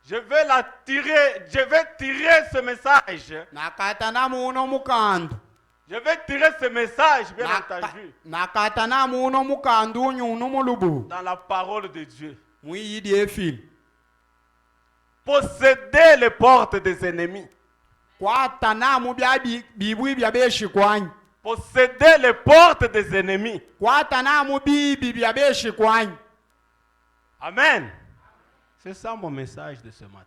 Je vais la tirer, je vais tirer ce message. nakatana muno mukandu Je vais tirer ce message, bien entendu, nakatana muno mukandu unyunu mulubu dans la parole de Dieu. mwiyidi efili Posséder les portes des ennemis. kwatana mu bya bibwi bya beshikwanyi Posséder les portes des ennemis. kwatana mu bibi bya beshikwanyi. Amen. C'est ça mon message de ce matin.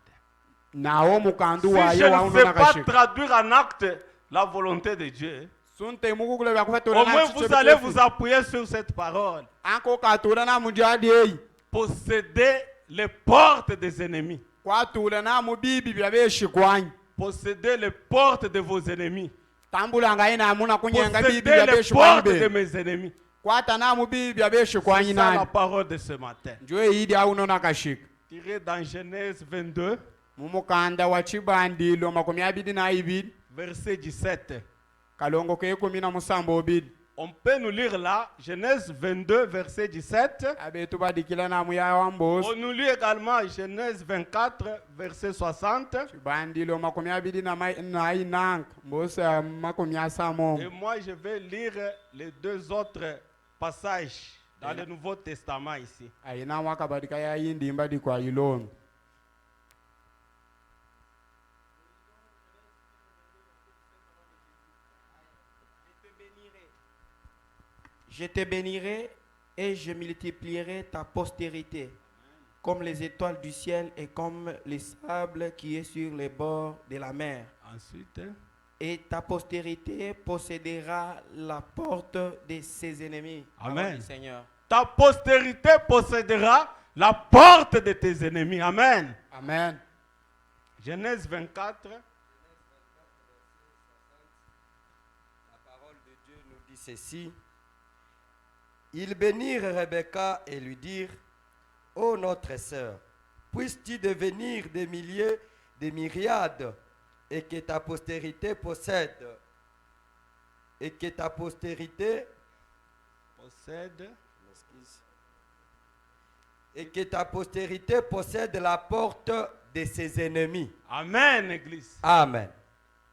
nawo mukandu Si waye je ne wauno sais pas nakashika traduire en acte la volonté de Dieu, sunte mukukule bya au kufatula moins vous allez vous appuyer sur cette parole. anko katula na mujadi eyi Posséder les portes des ennemis. kwatula na mu bibi bya beshikwanyi. Posséder les portes de vos ennemis. tambulanga ina amuna kunyenga bibi Posséder bya les beshikwanyi portes de be mes ennemis. kwatana mu bibi bya beshikwanyi C'est ça la nani parole de ce matin. njo eyidi auno nakashika Tiré dans Genèse 22, mumukanda wa chibandilo 22 verset 17. kalongo ke 17 On peut nous lire là, Genèse 22, verset 17. abetu badikila na muya wa mboso On nous lit également Genèse 24, verset 60. chibandilo 29 mboso ya 30 Et moi, je vais lire les deux autres passages dans le Nouveau Testament ici. aina wakabadika ya yindimba dikwa ilono Je te bénirai et je multiplierai ta postérité, comme les étoiles du ciel et comme les sables qui est sur les bords de la mer. Ensuite, Et ta postérité possédera la porte de ses ennemis. Amen. Parole du Seigneur. ta postérité possédera la porte de tes ennemis. Amen. amen. Genèse 24. La parole de Dieu nous dit ceci. Ils bénirent Rebecca et lui dirent, ô notre sœur, puisses-tu devenir des milliers, des myriades, et que ta postérité possède, et que ta postérité Possède. et que ta postérité possède la porte de ses ennemis. Amen, Église. Amen.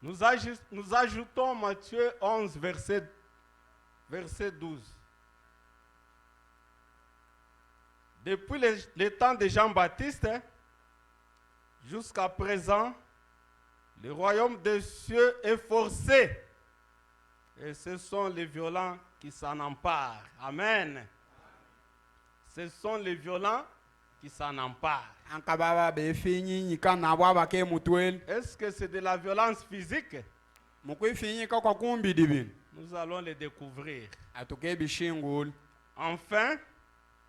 Nous ajoutons Matthieu 11, verset 12. Depuis les temps de Jean-Baptiste jusqu'à présent, le royaume des cieux est forcé. Et ce sont les violents qui s'en emparent. Amen. Ce sont les violents qui s'en emparent. ankababa befinyika nabo abake mutweli Est-ce que c'est de la violence physique? mukwifinyika kwa kumbidi bino Nous allons les découvrir. atuke bishinguli Enfin,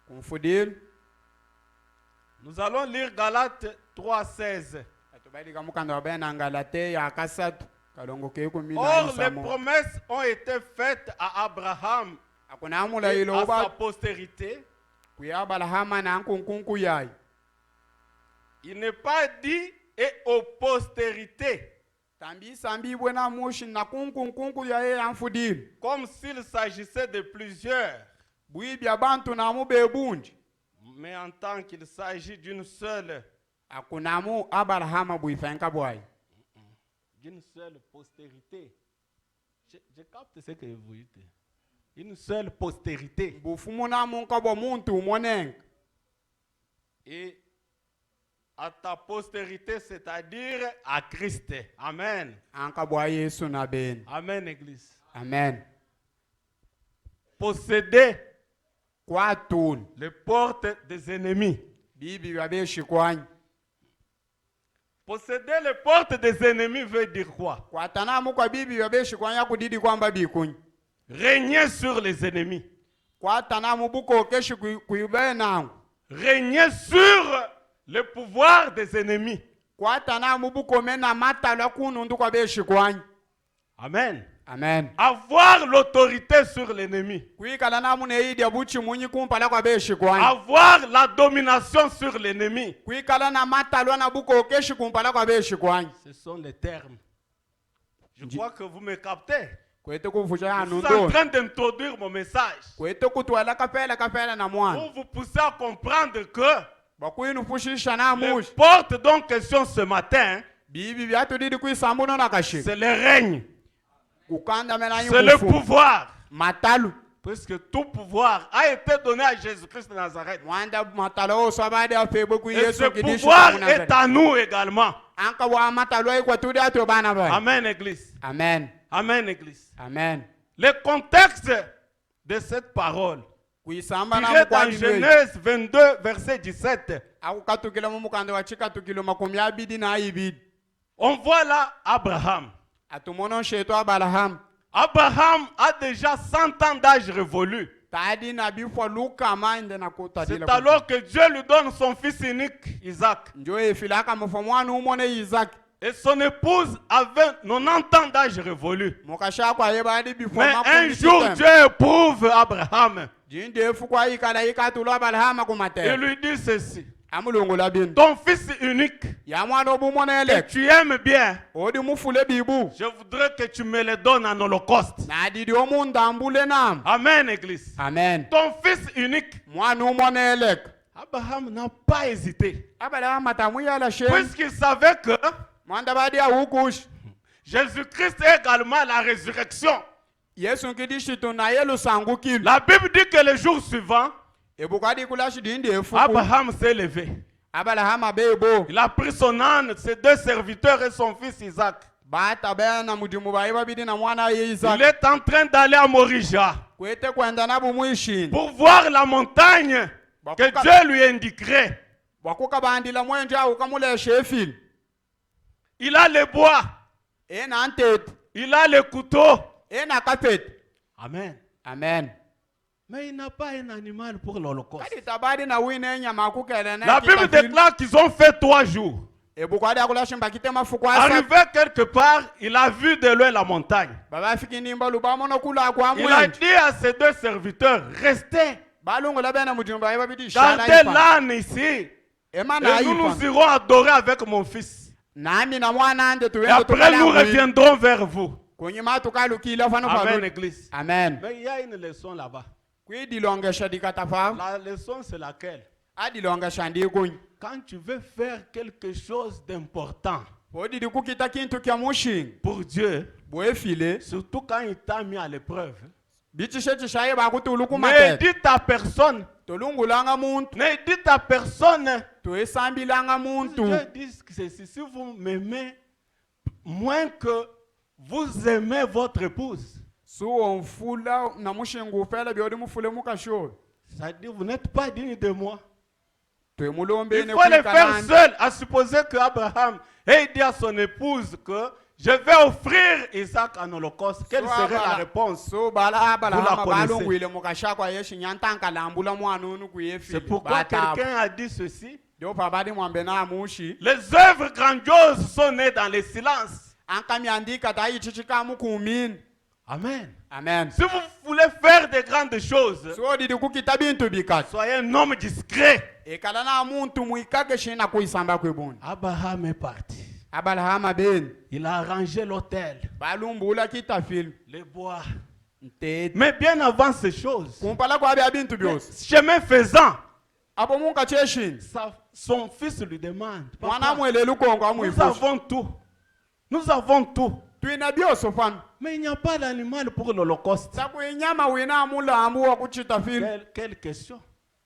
kumfudile nous allons lire Galates 3,16. atubadika mukanda wabena ngalate ya kasatu kalongo ke Or, les 17 promesses ont été faites à Abraham akuna et amulailo à sa uba postérité. kuya balahama na nkunkunku yayi Il n'est pas dit et aux postérités, tambi sambi bwena mushi na kunkunkunku yaye amfudile comme s'il s'agissait de plusieurs, bwibya bantu namu bebundi mais en tant qu'il s'agit d'une seule akunamu abalahama bwifenka bwayi postérité. Je capte ce que vous dites. Une seule postérité. bufumu namu nkabwa muntu umonenga Et à ta postérité, c'est-à-dire à Christ. Amen. ankabwa yesu na beni Amen, Église. amen Posséder kwatuni les portes des ennemis. bibi bya beshikwanyi Posséder les portes des ennemis veut dire quoi? kwatanamu kwa bibi bya beshikwanyi akudidi kwamba bikunyi Régner sur les ennemis. kwatanamu bukokeshi kuibenangu Régner sur le pouvoir des ennemis. kwatanamu bukomena matalo kunundu kwa beshikwanyi Amen. amen Avoir l'autorité sur l'ennemi. kuikala namu neidya buchi munyi kumpala kwa beshikwanyi Avoir la domination sur l'ennemi. kuikala na matalo na bukokeshi kumpala kwa beshikwanyi Ce sont les termes. Je crois que vous me captez. kwete kuvuja ya Je suis en nundu train d'introduire mon message kwete kutwala kapela na mwana pour vous pousser à comprendre que bakwinu fushisha na Les mushi portes donc question ce matin, bibi byatudidi kwisambuno na kashi c'est le règne, kukanda menanyi c'est le kufu pouvoir. matalu Puisque tout pouvoir a été donné à Jésus-Christ de Nazareth. mwanda matalo sabade afebe ku Et Yesu ce kidishu pouvoir kuna est à nous également. anka wa matalo ay kwa tudi ato bana ba Amen, Église. amen Amen, Église. amen Le contexte de cette parole, kuisamba na tiré dans mukwadi Genèse 22, verset 17, akukatukila mu mukanda wa chikatukilo makumi abidi na ibidi on voit là Abraham. atumono sheto abalaham Abraham a déjà 100 ans d'âge révolu. tadi na bifo luka mande na kutadila C'est alors que Dieu lui donne son fils unique, Isaac. njo efilaka mufo mwana umone Isaac Et son épouse avait 90 ans d'âge révolu. mukasha kwa yebadi bifo Mais un jour, Dieu éprouve Abraham. jinde efu kwa ikala ikatulo abalahama Il kumate lui dit ceci. amulungu labin Ton fils unique, ya mwana obumone que elek tu aimes bien, odi mufule bibu je voudrais que tu me le donnes en holocauste. na didi omuntu ambule nam Amen, Église. amen Ton fils unique. mwana umone elek Abraham n'a pas hésité. abalahama tamuyala shem Puisqu'il savait que mwanda badi awukush Jésus-Christ est également la résurrection. yesu nkidishitu na yelu sangukilo La Bible dit que le jour suivant, ebukadi kulashi dindi efuku Abraham s'est levé. abalahama bebo Il a pris son âne, ses deux serviteurs et son fils Isaac. bata bena mudimu bayi babidi na mwana ye Il Isaac est en train d'aller à Morija kwete kwenda na bumwishini pour voir la montagne que Dieu lui indiquerait. wakuka bandila mwenje ukamulesha efili Il a le bois, ena ntete il a le couteau. ena kapete Amen. amen Mais il n'a pas un animal pour l'Holocauste. kadi tabadi na wine enyama akukele na La Bible déclare qu'ils ont fait 3 jours. ebukadi akulashi mbakite mafuku asa Arrivé quelque part, il a vu de loin la montagne. baba fiki nimba lubamono kula kwa Il a mwenje dit à ses deux serviteurs, restez, balungu labena mudimu bayi babidi gardez shana ifa l'âne ici. ema na Et nous ifa nous irons adorer avec mon fils. nami na mwana ande Et tuwendo après, nous tukala reviendrons vers vous. kunyima tukalukila fano Amen, fano Église. amen Mais il y a une leçon là-bas. kwidilongesha dikatafa La leçon, c'est laquelle? adilongesha ndikuny Quand tu veux faire quelque chose d'important odidi kukita kintu kya mushinga pour Dieu, bwefile surtout quand il t'a mis à l'épreuve, bicishe cishaye bakutuluku ne matete dites à personne, tolungulanga muntu ne dites à personne, twesambilanga muntu Dieu dit que ceci, si vous m'aimez moins que vous aimez votre épouse, suwo mfula na mushinga ufela byodi mufule mukashoro c'est-à-dire vous n'êtes pas digne de moi. Il twemulombene faut le faire seul, à supposer que Abraham ait dit à son épouse que je vais offrir Isaac en holocauste. Quelle serait la réponse? so bala abalahama Vous la connaissez. balungwile mukashakwa yeshi nyantanka lambula mwana unu C'est kuyefile pourquoi quelqu'un a dit ceci. dopa badi mwambe na mushi Les œuvres grandioses sont nées dans le silence. ankamiandika tayichichika mukumini Amen. amen Si vous voulez faire de grandes choses, so didi kukita bintu bikati soyez un homme discret. ekala na muntu mwikake shina kuisamba kwebuni Abraham est parti. abalahama beni Il a arrangé l'autel, balumbula kitafili les bois. ntete Mais bien avant ces choses, kumpala kwa bya bintu byose chemin faisant, apo munka cheshini son fils lui demande, mwana Papa, amwele lukongo nous amwifushi avons tout. Nous avons tout. twina byose fano Mais il n'y a pas d'animal pour l'Holocauste. sakuinyama wina amulambu wa kuchitafili Quelle question?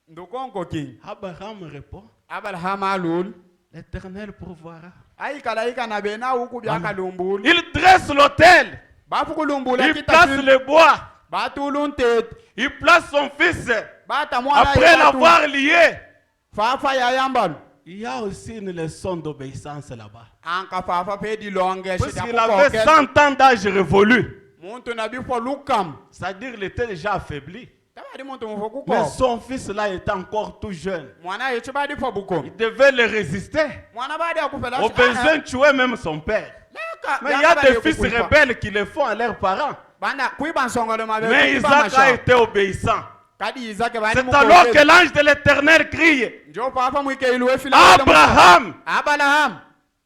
ndukongo kinyi Abraham répond, abalahama alulu l'Éternel pourvoira. ayikala ikana bena uku byakalumbula Il dresse l'autel. bafukulumbula Il place kitafili le bois. batulu ntete Il place son fils. bata mwana Après yibatu l'avoir lié, fafa yayambalu il y a aussi une leçon d'obéissance là-bas. anka fafa pe dilongeshe Puisqu'il avait 100 ans d'âge révolu, muntu na bifo lukam c'est-à-dire il était déjà affaibli. tabadi muntu mufo Mais kuko son fils là était encore tout jeune. mwana yechi badi fo buko Il devait le résister. mwana badi akufela Au besoin de tuer même son père. Mais il y a des fils rebelles qui le font à leurs parents. bana kuiba nsongolo mabe Mais Isaac a été obéissant. kadi Isaac badi C'est alors que l'ange de l'Éternel crie, njo papa mwike iluwe fila Abraham, Abraham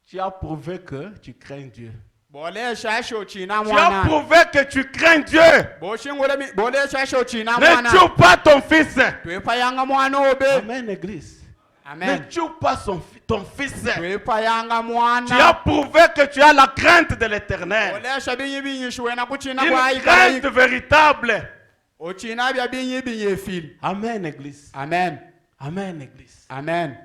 tu as prouvé que tu crains Dieu. bole shasho china Tu as mwana prouvé que tu crains Dieu. boshingole mi bole shasho china Ne mwana tue pas ton fils. twefa yanga mwana obe Amen, Église. Amen. Ne tue pas ton fils. twepayanga Tu as mwana prouvé que tu as la crainte de l'éternel. olesha binyibinyishu wena kuchina Une kwayikala crainte véritable. ochina bya binyibinya efili. Amen, Église. Amen. Amen, Église. Amen.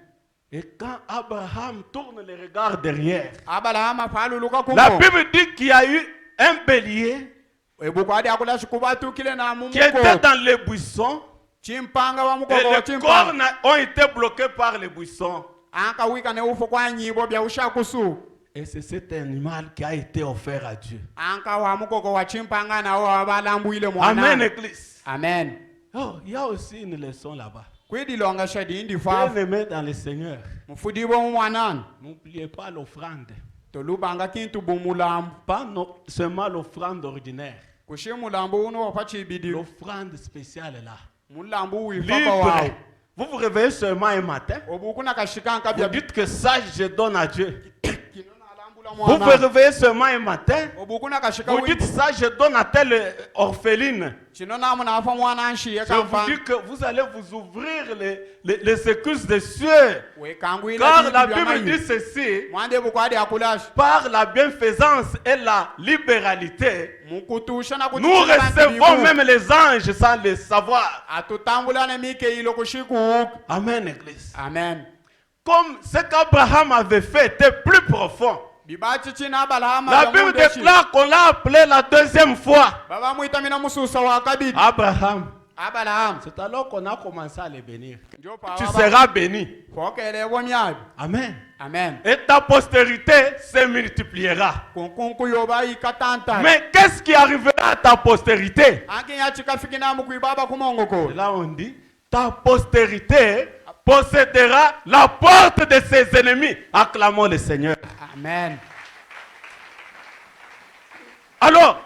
Et quand Abraham tourne le regard derrière, Abalahama faluluka la kuko Bible dit qu'il y a eu un bélier ebukwadi akula shikubatukile na qui était mumuko dans les buissons chimpanga wa et mukoko les chimpanga cornes ont été bloqués par les buissons. anka wika ne ufo kwa nyibo bya ushakusu Et c'est cet animal qui a été offert à Dieu. anka wa mukoko wa chimpanga na wa balambuile Amen, mwana. Église. Amen. Oh, il y a aussi une leçon là-bas. Kwidilonga shadi indi fa Bien-aimés dans le Seigneur, mufudibo mwanana n'oubliez pas l'offrande. tolubanga kintu bumulambu Pas seulement l'offrande ordinaire. kushe mulambu uno wafa chibidi L'offrande spéciale est là. mulambu wifaba Libre. wawo Vous vous réveillez seulement un matin. obukuna kashikanka Vous bya dites que ça, je donne à Dieu. kinona alambula Vous vous mwana réveillez seulement un matin. obukuna kashika Vous dites ça, je donne à telle orpheline. chinona muna afa mwana nshiye Je vous kampa dis que vous allez vous ouvrir les écluses des cieux. wekangu Car la ila Bible dit ceci. mwande bukwadi akulashi Par la bienfaisance et la libéralité, mukutusha na nous recevons même les anges sans le savoir. atutambula na mike ilo kushiku. Amen, Église. Amen. Comme ce qu'Abraham avait fait était plus profond. Bibachi china balahama La Bible déclare qu'on l'a appelé la deuxième fois. baba mwita mina mususa wa kabidi Abraham. Abraham C'est alors qu'on a commencé à les bénir. njo pa Tu seras béni. fokele womyabi. Amen. Amen. Et ta postérité se multipliera. Kunkunku yoba ikatanta. Mais qu'est-ce qui arrivera à ta postérité? Anki ya chikafikina mukuibaba kumongoko. Et là on dit, ta postérité possédera la porte de ses ennemis. Acclamons le Seigneur. Amen. Alors,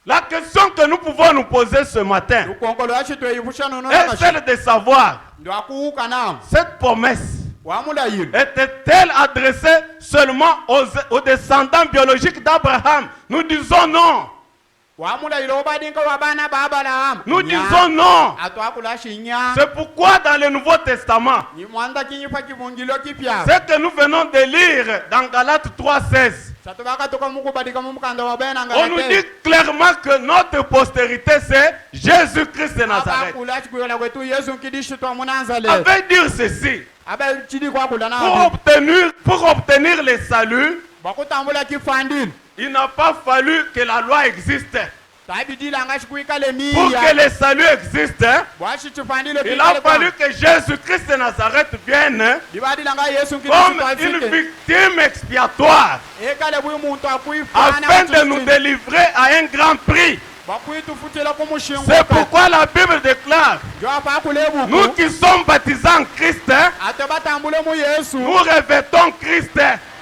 la question que nous pouvons nous poser ce matin Lukonkolo ashi to yifusha nono est nakashi. celle de savoir, Ndo akuuka na. cette promesse Wamula yil. était-elle adressée seulement aux descendants biologiques d'Abraham? Nous disons non. Wamula yilo obadinka wabana baba la. Nous disons non. Ato akulashi nya. C'est pourquoi dans le Nouveau Testament, Ni mwanda kinyipa kibungilo kipya. ce que nous venons de lire dans Galates 3,16, Satubaka toka mukubadika mumukanda wabena on nous dit clairement que notre postérité c'est Jésus-Christ de Nazareth. Akulashi kuyola kwetu Yesu kidishi to munanzale. Ça veut dire ceci, Abe chidi kwa kulana. pour obtenir le salut, Bakutambula kifandil. il n'a pas fallu que la loi existe. Tabidi langa shikuika le Pour miya. que le salut existe, Bwashi chifandile il a fallu que Jésus-Christ de Nazareth vienne Dibadi langa Yesu kidishi comme to une afike. victime expiatoire Ekale bwi muntu akuifana. afin de nous délivrer à un grand prix. Bakuitufutila kumushingo. C'est pourquoi la Bible déclare, Jo apa kulebu. nous qui sommes baptisés en Christ, Ate batambule mu Yesu. nous revêtons Christ.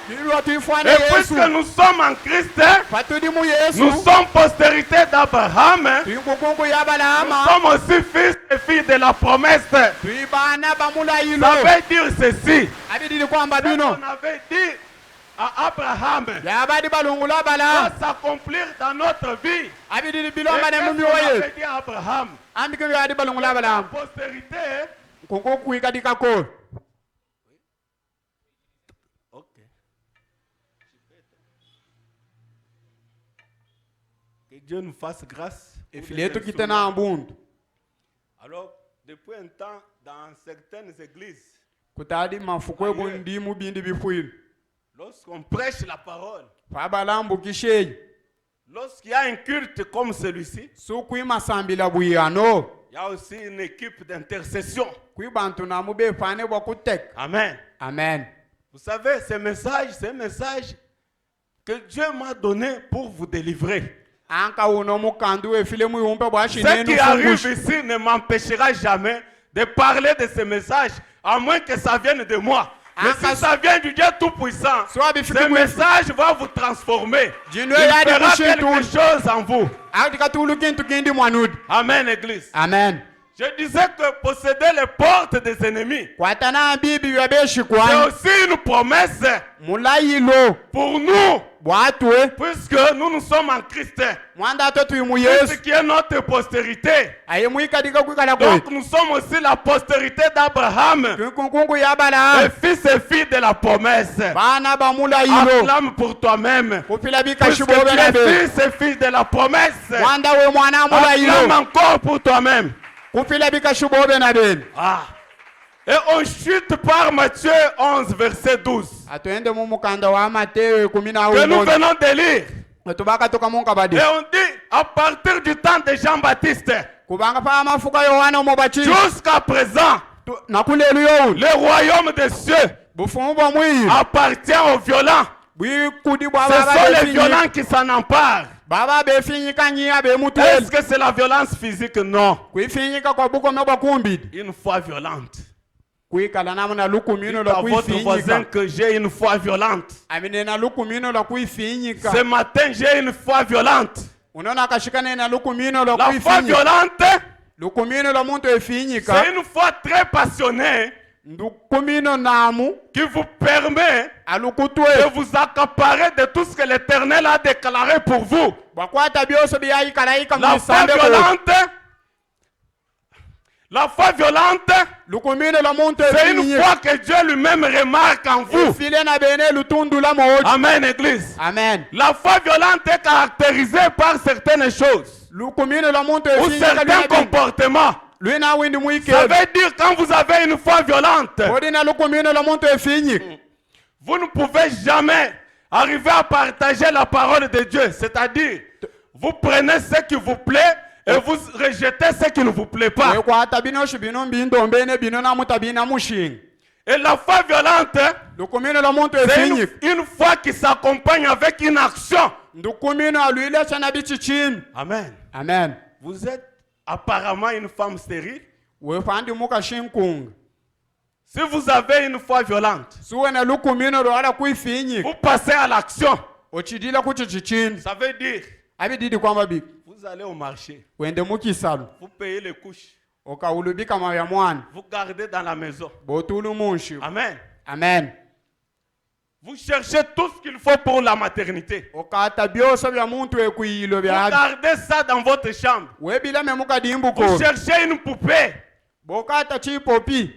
Bilwa tuifane Et Yesu. puisque nous sommes en Christ, Patudi mu Yesu. nous sommes postérité d'Abraham, Tuikukungu ya nous balama. sommes aussi fils et filles de la promesse. Ça Tuibana bamula ilo. veut dire ceci. Abidi kwamba Ce bino. qu'on avait dit à Abraham Ya badi balungula bala. va s'accomplir dans notre vie. Abidi Et bilomba ne qu'est-ce mumi qu'on waye. avait dit à Abraham? Ambike ya di balungula La bala. postérité. Kungu kuikadika ko. Ok. Que Dieu nous fasse grâce. pour Efile des yetu instruments. kitena ambundu. Alors, depuis un temps, dans certaines églises, Kutadi mafukwe bundi mu bindi bifuil. lorsqu'on prêche la parole, Fabalambu kisheyi. lorsqu'il y a un culte comme celui-ci, Sukui masambila buyano. il y a aussi une équipe d'intercession. Kui bantu na mube fane wakutek. Amen. Amen. Vous savez, ce message, c'est un message que Dieu m'a donné pour vous délivrer. Anka uno mukandu efile mu yumpe bwashi Ce nenu qui arrive fungushi. ici ne m'empêchera jamais de parler de ce message, à moins que ça vienne de moi. Mais si ça vient du Dieu Tout-Puissant, ce message va vous transformer. Il fera quelque chose en vous. Atika tulu kintu kindi mwanudi. Amen, Église. Amen. Je disais que posséder les portes des ennemis, kwatana bibi ya beshi c'est kwani aussi une promesse mulayilo pour nous, bwatwe puisque nous sommes en Christ. mwanda to tuimu Ce Yesu qui est notre postérité. aye mwikadika kwikala Donc kwe nous sommes aussi la postérité d'Abraham, kunkungu ya bala les fils et filles de la promesse. bana ba mulayilo Acclame pour toi-même, kupila puisque bikashibo tu es benabe fils et fille de la promesse. mwanda we mwana Acclame mulayilo encore pour toi-même. kupila bikashibo benabe Ah. Et on chute par Matthieu 11, verset 12, atwende mu mukanda wa Mateo 11 que nous venons de lire. tubaka toka munkabadi Et on dit, à partir du temps de Jean-Baptiste, kubanga pa mafuka Yohana omubatizo jusqu'à présent, nakulelu yo le royaume des cieux bufumu bwa mwili appartient aux violents. bwikudi bwa Ce baba sont les befinyi violents qui s'en emparent. baba befinyika nyiya Est-ce bemutweli que c'est la violence physique? Non. kwifinyika kwa bukome bwa kumbidi Une foi violente. kwikala namuna lukumino Dites lwa à votre voisin kwifinyika que j'ai une foi violente. aminena lukumino lwa kwifinyika Ce matin, j'ai une foi violente. unaona akashikana na lukumino lwa La foi kwifinyika violente, lukumino lwa muntu efinyika c'est une foi très passionnée ndukumino namu qui vous permet de alukutwe vous accaparer de tout ce que l'Éternel a déclaré pour vous. bwakwata byose byayikalayika La foi mubisambe violente, lukumino lwa muntu c'est une efinyika foi que Dieu lui-même remarque en vous. ufile na bene lutundula moja Amen, Église. amen La foi violente est caractérisée par certaines choses lukumino lwa muntu ou efinyika certains comportements. lwina windi Ça mwikelo veut dire quand vous avez une foi violente, odina lukumino lwa muntu efinyika vous ne pouvez jamais arriver à partager la parole de Dieu. C'est-à-dire, vous prenez ce qui vous plaît et vous rejetez ce qui ne vous plaît pas. wekwata binoshi bino mbindombene bino namuta bina mushinga Et la foi violente, lukumino lwa muntu c'est efinyika une foi qui s'accompagne avec une action. ndukumino alwilesha na bichichini Amen. amen Vous êtes apparemment une femme stérile. wefandi mukashinkunga Si vous avez une foi violente, suwena lukumino lwala kwifinyika vous passez à l'action. ochidila kuchichichini Ça veut dire, abididi kwamba bibi vous allez au marché, wende mukisalo vous payez les couches, okaulubika mavya mwana vous gardez dans la maison. botulu munshi Amen. amen Vous cherchez tout ce qu'il faut pour la maternité. okata byose bya muntu ekuyilo Vous bya gardez ça dans votre chambre. webilame mukadimbuko Vous cherchez une poupée bokata chipopi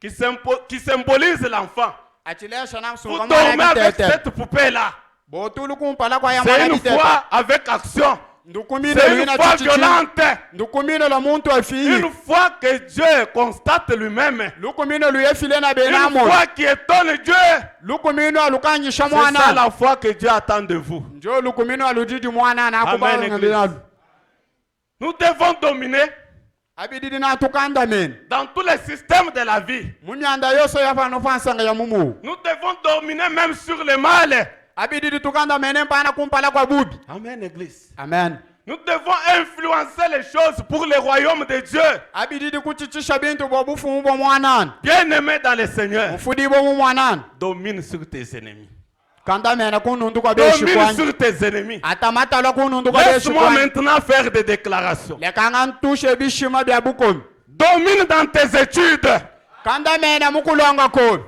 qui symbolise l'enfant. achilesha na Vous msunga dormez mwana avec bitete cette poupée-là. botulu kumpala kwa ya C'est mwana une bitete foi avec action. ndukumino C'est une lwina foi chichichini violente. ndukumino la muntu afinyika Une foi que Dieu constate lui-même. lukumino luyefile na Une benamo foi qui étonne Dieu. lukumino alukanyisha C'est ça mwana la foi que Dieu attend de vous. njo lukumino aludidi mwana Amen, nakubalingalinalu Nous devons dominer abididi natukandameni dans tous les systèmes de la vie. munyanda yose yafano fansanga ya mumu Nous devons dominer même sur le mal. abididi tukandamene mpana kumpala kwa bubi Amen, Église. amen Nous devons influencer les choses pour le royaume de Dieu. abididi kuchichisha bintu bwa bufumu bwa mwanani Bien-aimé dans le Seigneur, mufudi bwa mu mwanani domine sur tes ennemis. kandamena kunundu kwa beshi Domine kwani sur tes ennemis. atamatala kunundu kwa beshi Laisse-moi kwani maintenant faire des déclarations. lekanga ntushe bishima bya bukomi Domine dans tes études. kandamena mukulonga komi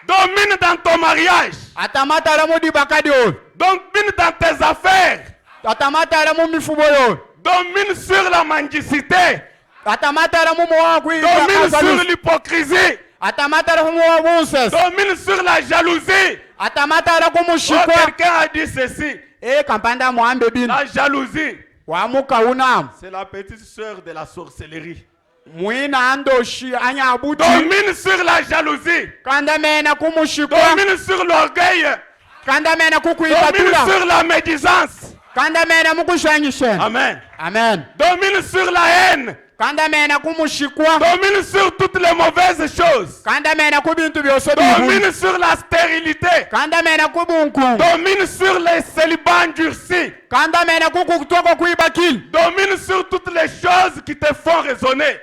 Domine dans ton mariage. atamatala mu dibakadi oyo Domine dans tes affaires. atamatala mu mifubo yoyo Domine sur la mendicité. atamatala mu mowa Domine sur kuiaaalusi l'hypocrisie. atamatala mu mowa bunsesi Domine sur la jalousie. atamatala Oh, kumushikwa quelqu'un a dit ceci. kampanda mwambe bino La jalousie, wamukaunam c'est la petite sœur de la sorcellerie. mwina andoshi anyabuti Domine sur la jalousie. kandamena kumushikwa Domine sur l'orgueil. kandamena Domine kukuipatula sur la médisance. kandamena mukushanyishena Amen. amen Domine sur la haine. kandamena kumushikwa Domine sur toutes les mauvaises choses. kandamena ku bintu byose bibu Domine sur la stérilité. kandamena ku bunkungu Domine sur les célibats endurcis. kandamena kukutoko kuibakili Domine sur toutes les choses qui te font raisonner.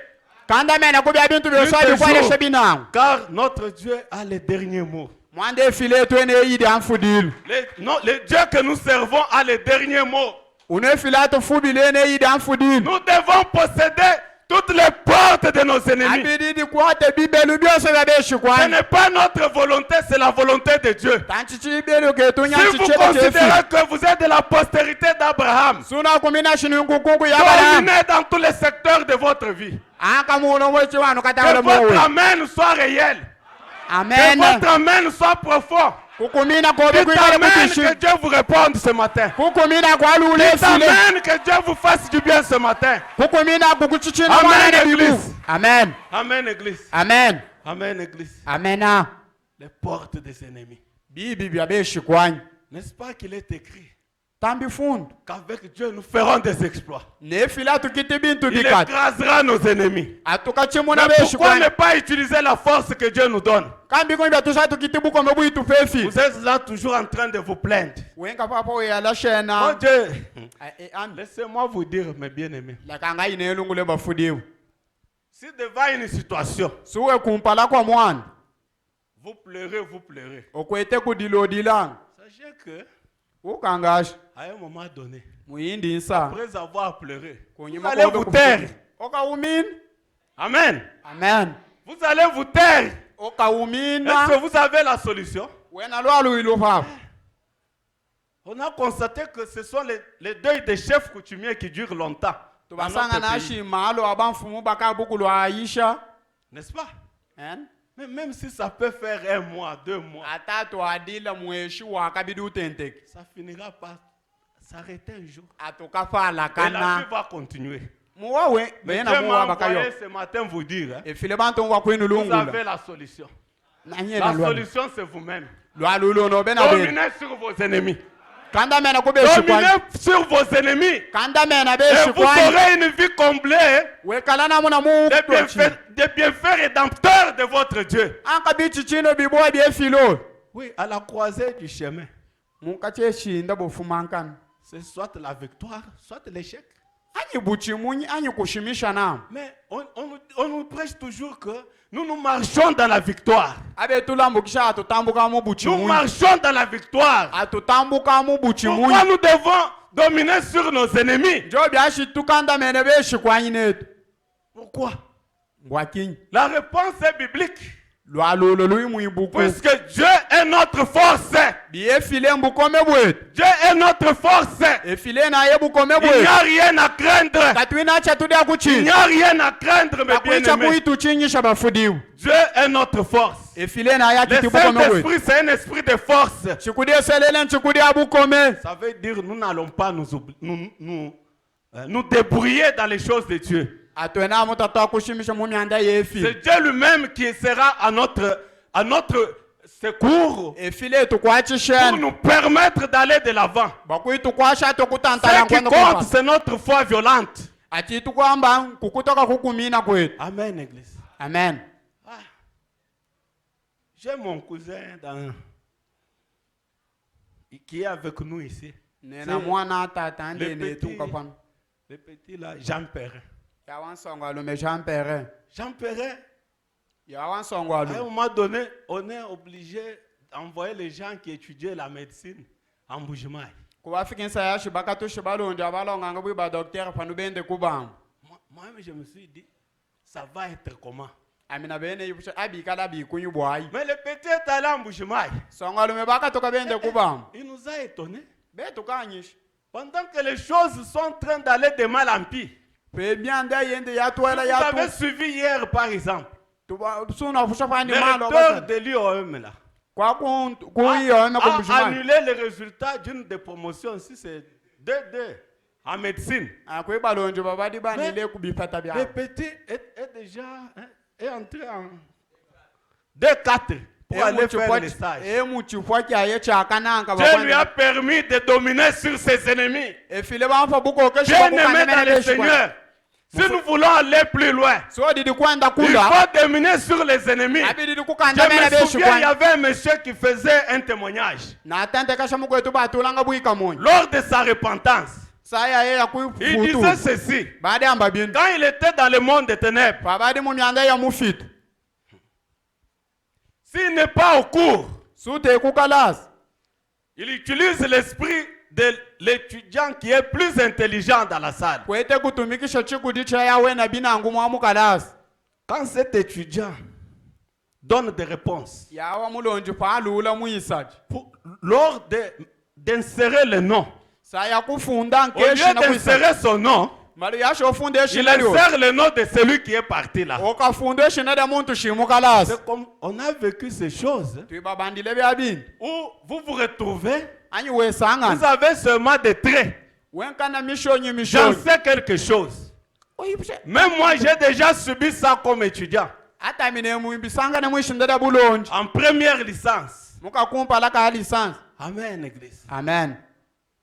kandamena ku bya bintu byose Nuit et bikwaleshe jour. binango Car notre Dieu a les derniers mots. mwande efile etu ene eyidi anfudilu Le Dieu que nous servons a les derniers mots. unefile atufubile ene eyidi anfudilu Nous devons posséder toutes les portes de nos ennemis. abidi dikwate bibelu byose bya Ce beshikwanyi n'est pas notre volonté, c'est la volonté de Dieu. tanchi chibelu ketunya Si vous considérez que vous êtes de la postérité d'Abraham, suna kumina shinu nkunkungu ya Abraham dominez dans tous les secteurs de votre vie. aka muno mwechi wanu Que katawale votre mowe amen soit réel. Que amen votre amen soit profond. kukumina kobe Dites kwikale amen, mutishi que Dieu vous réponde ce matin. kukumina kwalule Dites file amen, que Dieu vous fasse du bien ce matin. kukumina kukuchichina Amen, mwana na bibu Église. amen Amen, Église. amen Amen, Église. amena Les portes des ennemis. bibi bya beshikwanyi N'est-ce pas qu'il est écrit tambi fundu qu'avec Dieu nous ferons des exploits? nefila tukiti bintu Il bikati écrasera nos ennemis. atukachimuna Mais pourquoi ne beshikwanyi pas utiliser la force que Dieu nous donne? kambi kuni byatusha tukiti bukome bwitu fefi Vous êtes là toujours en train de vous plaindre. wenga papa oyala Oh shena Dieu, ami laissez-moi vous dire, mes bien-aimés. lakanga ine elungule bafudiwe Si devant une situation, suwe kumpala kwa mwana vous pleurez, okwete kudilodilanga sachez que ukangasha à un moment donné, muyindi nsa après avoir pleuré, vous kunyuma allez vous taire. okawumina Amen. amen Vous allez vous taire. Est-ce okawumina que vous avez la solution? wena lwaluilo papa On a constaté que ce sont les deuils des chefs coutumiers qui durent longtemps dans tubasanga notre pays. nashima alo abanfumu bakabuku lwayisha N'est-ce pas? Hein? Mais même si ça peut faire 1 mois, 2 mois, atatu adila mweshi wakabidi utenteke ça finira par s'arrêter un jour. atukafala Et la vie kana va continuer. muwawe Mais bena Dieu muwa m'a bakayo envoyé ce matin vous dire, hein, efile bantu wakwenu vous lungula avez la solution. nanyena La lwalu solution, c'est vous-même. lwalulo no bena bena Dominez sur vos ennemis. kanda mena kubeshi Dominez kwa sur vos ennemis. kanda mena Et beshi vous kwa aurez une vie comblée hein, wekala na muna mu des bienfaits rédempteurs de votre Dieu. anka bichi chino biboa biefilo Oui, à la croisée du chemin, munkache shinda bofumankana c'est soit la victoire, soit l'échec. anyi buchi munyi anyi kushimisha na Mais on nous prêche toujours que nous marchons dans la victoire. abe tulambukisha atutambuka mu buchi Nous munyi marchons dans la victoire. atutambuka mu buchi Pourquoi munyi nous devons dominer sur nos ennemis? njo byashi tukanda mene beshi kwanyi netu Pourquoi? ngwakinyi La réponse est biblique. lwalulo lui mwibuku Puisque Dieu est notre force. biefile mbukome bwetu Dieu est notre force. efile naye bukome Il n'y bwetu a rien à craindre. katwinacha tudya Il n'y kuchini a rien à craindre, mes akwicha bien-aimés. kuituchinyisha bafudiwe Dieu est notre force. efile naye Le akiti bukome bwetu Saint-Esprit, c'est un esprit de force. chikudya selele nchikudya bukome Ça veut dire nous n'allons pas nous débrouiller dans les choses de Dieu. atwena mutata kushimisha mu myanda yefi C'est Dieu lui-même qui sera à notre secours efile pour tukwachishena nous permettre d'aller de l'avant. bakuitukwasha tukutantala Ce qui nkwenda compte, kupa c'est notre foi violente. ati tukwamba kukutoka kukumina kwetu Amen, Église. amen J'ai mon cousin qui est avec nous ici. nena mwana tata Le ndene petit, tukapana le petit là, Jean Perrin. yawansongo alume Jean Perrin Jean Perrin, yawansongo à un alume moment donné, on est obligé d'envoyer les gens qui étudiaient la médecine en Bujumaï. kubafikinsa yashi bakatushe balonja balonganga bwi ba docteur panu bende kubamba Moi-même, je me suis dit, ça va être comment? amina bene yibusha abikala bikunyu bwai Mais le petit est allé en Bujumaï. songo alume bakatoka bende kubamba Il nous a étonnés. betu kanyisha Pendant que les choses sont en train d'aller de mal en pire. pe byanda yende Vous yatwela avez yatu suivi hier, par exemple, suna fusha fani le malo recteur de l'IOM là kwa kuiyo na a kubushimani annulé les résultats d'une des promotions. Si c'est 2-2 en médecine. akwe balonjo babadi banile kubipata Le bya petit est déjà est entré en 2-4 pour aller faire les stages. muchifwa kyaye chakananga Dieu lui a permis de dominer sur ses ennemis. efile bamfa buko Bien aimé dans le Seigneur. Si nous voulons aller plus loin, so didi kwenda il kula faut dominer sur les ennemis. abidi Je kukanda mena me beshi souviens, il y kwa avait un monsieur qui faisait un témoignage. na tante kasha mukwetu batulanga bwika monyo Lors de sa repentance, saya ye il yakufutu disait ceci. baada ya mbabini Quand il était dans le monde des ténèbres, babadi mu myanda ya mufitu s'il n'est pas au cours, sute kukalas il utilise l'esprit de l'étudiant qui est plus intelligent dans la salle. kwete kutumikisha chikudi cha yawe na binangu mwa mukalasi Quand cet étudiant donne des réponses, yawa mulonji paalula muyisaji lors d'insérer le nom, saya kufunda au lieu nkeshi na kuyisaji d'insérer son nom, mali yasho ufunde il eshinalio insère le nom de celui qui est parti là. okafunda eshinada muntu shimukalasi C'est comme on a vécu ces choses twibabandile byabini où vous vous retrouvez, anyi vous wesangana avez seulement des traits. wenkana mishonyi J'en mishonyi sais quelque chose. Même moi, j'ai déjà subi ça comme étudiant. hata mine muimbisangana mwishindada bulonji En première licence. mukakumpala ka lisansi Amen, église. amen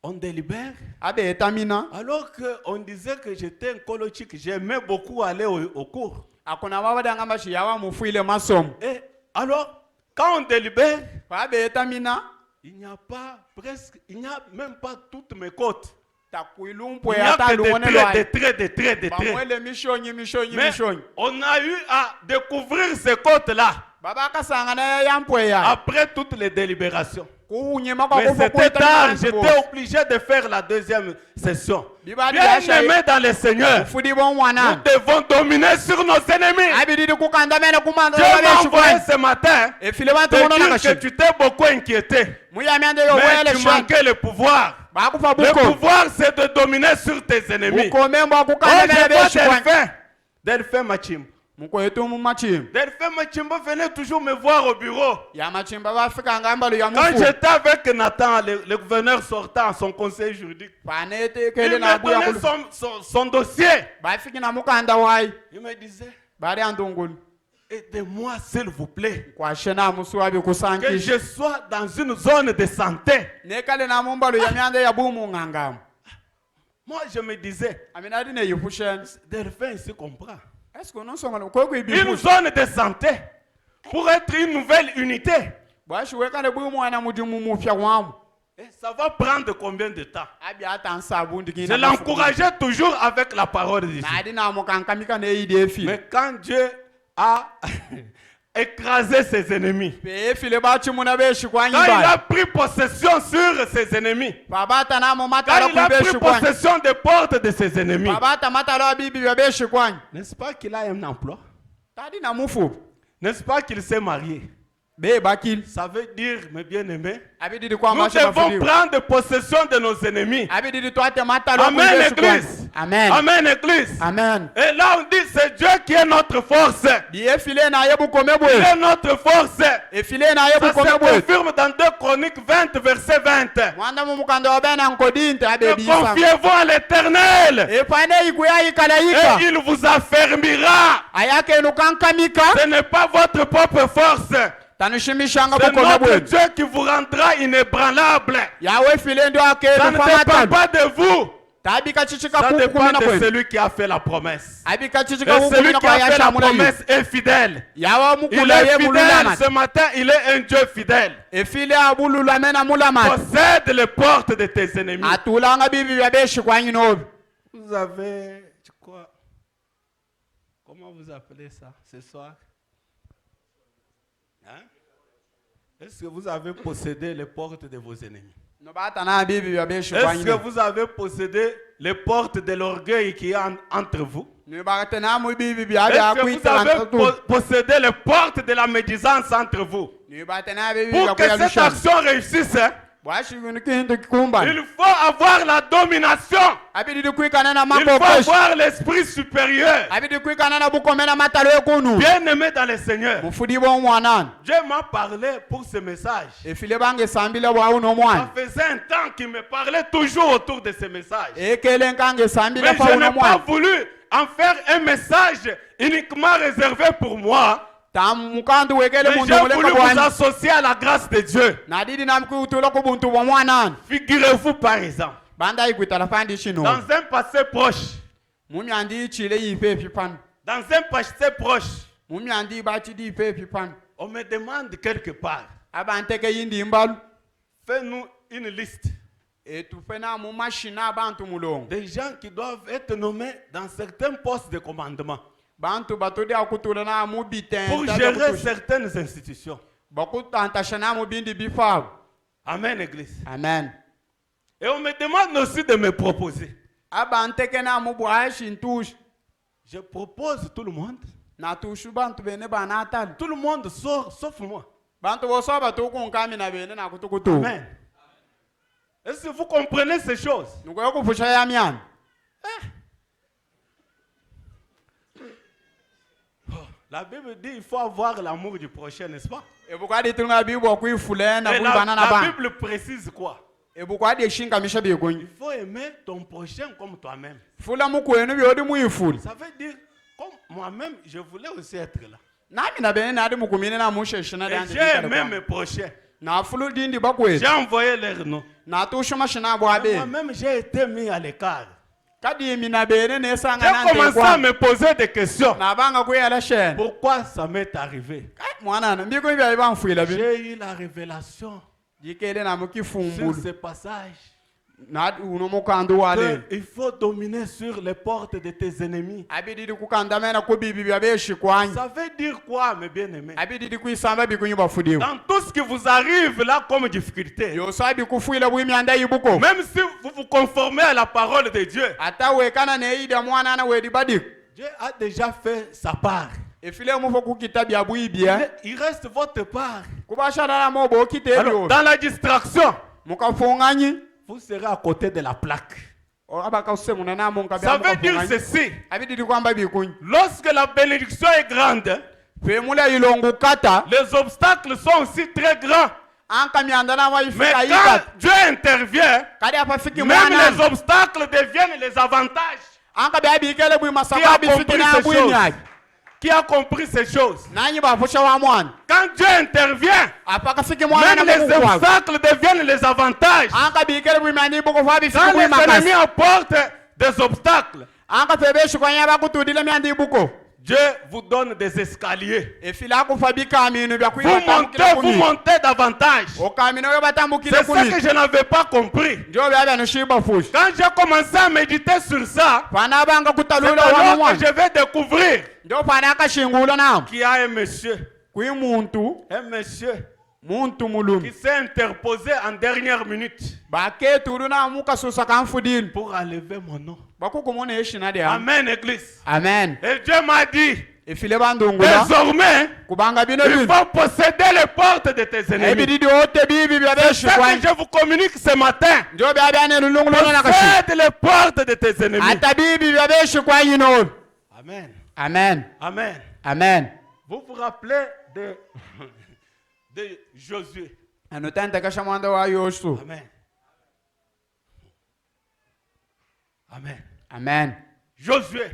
On délibère. abeta mina Alors qu'on disait que j'étais un colochique, j'aimais beaucoup aller au cours. akuna babadanga mashi yawa mufuile masomo Et alors, quand on délibère, babeta mina il n'y a pas presque, il n'y a même pas toutes mes côtes. Il takwilumpwe n'y a hata que luone des lwaye traits, des traits. bamwele mishonyi mishonyi Mais mishonyi on a eu à découvrir ces côtes-là babakasangana yampwe ya après toutes les délibérations. kuunyima Mais kwakufa c'était tard, j'étais obligé de faire la deuxième session. Bibali Bien yasha- aimé dans le Seigneur, fudi nous bomwana devons dominer sur nos ennemis. abididi kukandamena kumanga Dieu m'a envoyé babeshikwa ce matin efile bantu de bono dire que nakashi tu t'es beaucoup inquiété. muyamyande yo Mais wele tu shwa manquais le pouvoir. bakufa Le buko pouvoir, c'est de dominer sur tes ennemis. bukomembo Oh, kukandamena je vois beshikwa Delphin Machimbo. mukwetu mu machimba Delphin Machimbo venait toujours me voir au bureau. ya machimba bafika ngambalo ya Quand mufu j'étais avec Nathan, le gouverneur sortant, son conseil juridique, panete il kele me na buya donnait kulu son dossier. bafiki na mukanda wayi Il me disait, bari andungulu aidez-moi s'il vous plaît, kwashe na musuwabi que kusankisha je sois dans une zone de santé. nekale na mumbalo ya myande ya bumu ngangamo Moi, je me disais, aminadi ne yifusheni Delphin ici comprend. est-ce que non songana kwekwe Une ibifushi zone de santé pour être une nouvelle unité. bwashi wekale bumu wana mudimu mupya wamu Et ça va prendre combien de temps? abi ata nsabundi Je l'encourageais toujours avec la parole de Dieu. nadi na mukankamika ne yidi efile Mais quand Dieu a écrasé ses ennemis, pe efile bachimuna beshikwanyi quand il a bali pris possession sur ses ennemis, babata na mu quand matala il a pris kubeshikwanyi possession des portes de ses ennemis, babata matala wa bibi bya beshikwanyi n'est-ce pas qu'il a un emploi? tadi na mufu N'est-ce pas qu'il s'est marié? be bakili Ça veut dire, mes bien-aimés, abididi nous kwamba devons prendre possession de nos ennemis. abididi twate matala wa Amen, kubeshikwanyi Église. amen Amen, Église. amen Et là, on dit, c'est Dieu qui est notre force. di efile na yebu kome Il bwe est notre force. efile na Ça yebu se kome bwe confirme dans 2 Chroniques 20, verset 20. mwanda mu mukanda wa bena nkodinte abedi isa Confiez-vous à l'Éternel epane ikuya et ikalayika il vous affermira. ayake nukankamika Ce n'est pas votre propre force. tanushimishanga C'est bukome notre bwe Dieu qui vous rendra inébranlable. yawe file ndio Ça akenu ne kwa dépend matalu pas de vous. tabika chichika Ça dépend kukumina de kwenu celui qui a fait la promesse. abika Et chichika celui kukumina qui kwa a fait la yasha mulayi promesse est fidèle. yawa Il mukula est ye fidèle. mululama Ce matin, il est un Dieu fidèle. efile abulula mena mulama Possède les portes de tes ennemis. atulanga bibi bya beshikwanyi nobi Vous avez, je crois, comment vous appelez ça ce soir? Hein? Est-ce que vous avez possédé les portes de vos ennemis? nobata na bibi bya Est-ce beshikwanyi que vous avez possédé les portes de l'orgueil qui est entre vous? nibakate na mu bibi bya Est-ce bya que vous kuitala avez ntatu possédé les portes de la médisance entre vous? nibate na bibi Pour bya que cette kuyalishana action réussisse, hein, bwashi bintu kintu kikumbana il faut avoir la domination. abididi kuikana na Il mambo faut keshi avoir l'esprit supérieur. abidi kuikana na bukome na matalo ekunu Bien-aimé dans le Seigneur, mufudi bomwanani Dieu m'a parlé pour ce message. efile bange sambile bwawu nomwana Ça faisait un temps qu'il me parlait toujours autour de ce message. ekele nkange sambile Mais je pawu n'ai pas nomwana voulu en faire un message uniquement réservé pour moi. tamukandu wekele Mais muntu j'ai voulu mulenga vous bwanyi associer à la grâce de Dieu. nadidi namkuutula ku buntu bomwanani Figurez-vous par exemple, banda ikuitala fandi shino dans un passé proche, mumyandi ichile yipe pipano dans un passé proche, mumyandi batidi ipe pipano on me demande quelque part, abanteke yindi imbalu fais-nous une liste etufena mu mashina abantu mulongo des gens qui doivent être nommés dans certains postes de commandement bantu batudi akutula na mu pour bitenta gérer certaines institutions. bakutantashana mu bindi bifabu Amen, Église. amen Et on me demande aussi de me proposer. abanteke na mu bwa shintush Je propose tout le monde. na tushu bantu bene banatali Tout le monde sort, sauf moi. bantu boso batuku nkami na bene na kutukutu Amen. Est-ce que vous comprenez ces choses? nuko kupusha ya myana La Bible dit qu'il faut avoir l'amour du prochain, n'est-ce pas? ebukadi tunga bibo kuifulena Et kuibana na la ba Bible précise quoi? ebukadi shinga misha bigunyi Il faut aimer ton prochain comme toi-même. fula mukwenu byodi muifuli Ça veut dire, comme moi-même, je voulais aussi être là. nami na bene nadi mukumine na mushe shina Et j'ai aimé mes prochains. na fulu dindi bakwe J'ai envoyé leur nom. na tushu mashina bwa Mais be moi-même, j'ai été mis à l'écart. kadi mina bene ne sanga J'ai na commencé à me poser des questions. na banga kuyala shen Pourquoi ça m'est arrivé? mwana na mbiko bya banfuila bi J'ai eu la révélation jikele na sur mukifumbulu ce passage na uno mukando wale qu'il faut dominer sur les portes de tes ennemis. abididi kukandamena ko bibi bya beshi kwanya Ça veut dire quoi, mes bien-aimés? abididi kuisamba bikunyu bafudiwa Dans tout ce qui vous arrive là comme difficulté, yo sabi kufuila bwimyanda ibuko même si vous vous conformez à la parole de Dieu, ata wekana ne ida mwana na wedi badik Dieu a déjà fait sa part. efile mufo kukita bya bwibia Il reste votre part. kubashana na mobo kite Alors, ebyo dans la distraction, mukafunganyi vous serez à côté de la plaque. abaka usemuna na munga Ça bya veut dire mukafunganyi ceci. abididi kwamba bikunyu Lorsque la bénédiction est grande, femula ilongu kata les obstacles sont aussi très grands. anka myanda na Mais waifika quand ika Dieu intervient, kadi apafiki même mwana les obstacles deviennent les avantages. anka bya bikele bwima Qui a sababi compris fikina ces choses? bwimyaki Qui a compris ces choses? nanyi bafusha wa mwana Quand Dieu intervient, apaka fiki mwana na même les mukukwa obstacles deviennent les avantages. anka bikele bwimani buko fabi Quand fiki les bwimakasi ennemis apportent des obstacles, anka febeshi kwanya bakutudile myanda ibuko Dieu vous donne des escaliers. efila kufabi kaminu bya Vous montez davantage. okamino yo batambukile C'est ça kuli que je n'avais pas compris. njo bya bya nushiba fushi Quand j'ai commencé à méditer sur ça, fana banga c'est kutalula wa alors que mwana je vais découvrir njo fana akashingula nawo qu'il y a un monsieur muntu mulumi qui s'est interposé en dernière minute baketulu na mukasusa kamfudini pour enlever mon nom. bakukumuna eshina de Amen, Église. amen Et Dieu m'a dit, efile bandungula désormais, kubanga bino il bino faut posséder les portes de tes ennemis. ebididi ote bibi bya C'est beshi ça kwanya que je vous communique ce matin. njo bya bya ne lulungulona nakashi Possède les portes de tes ennemis. ata bibi bya beshi kwanya no Amen. amen Amen. amen Vous vous rappelez de Josué. anotanta kasha mwanda wa yosu Amen. Amen. amen Josué.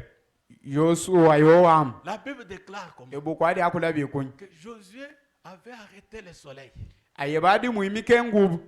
yosu wa yoam La Bible déclare comme ebukwadi akula bikunya que Josué avait arrêté le soleil. ayebadi muimike ngubu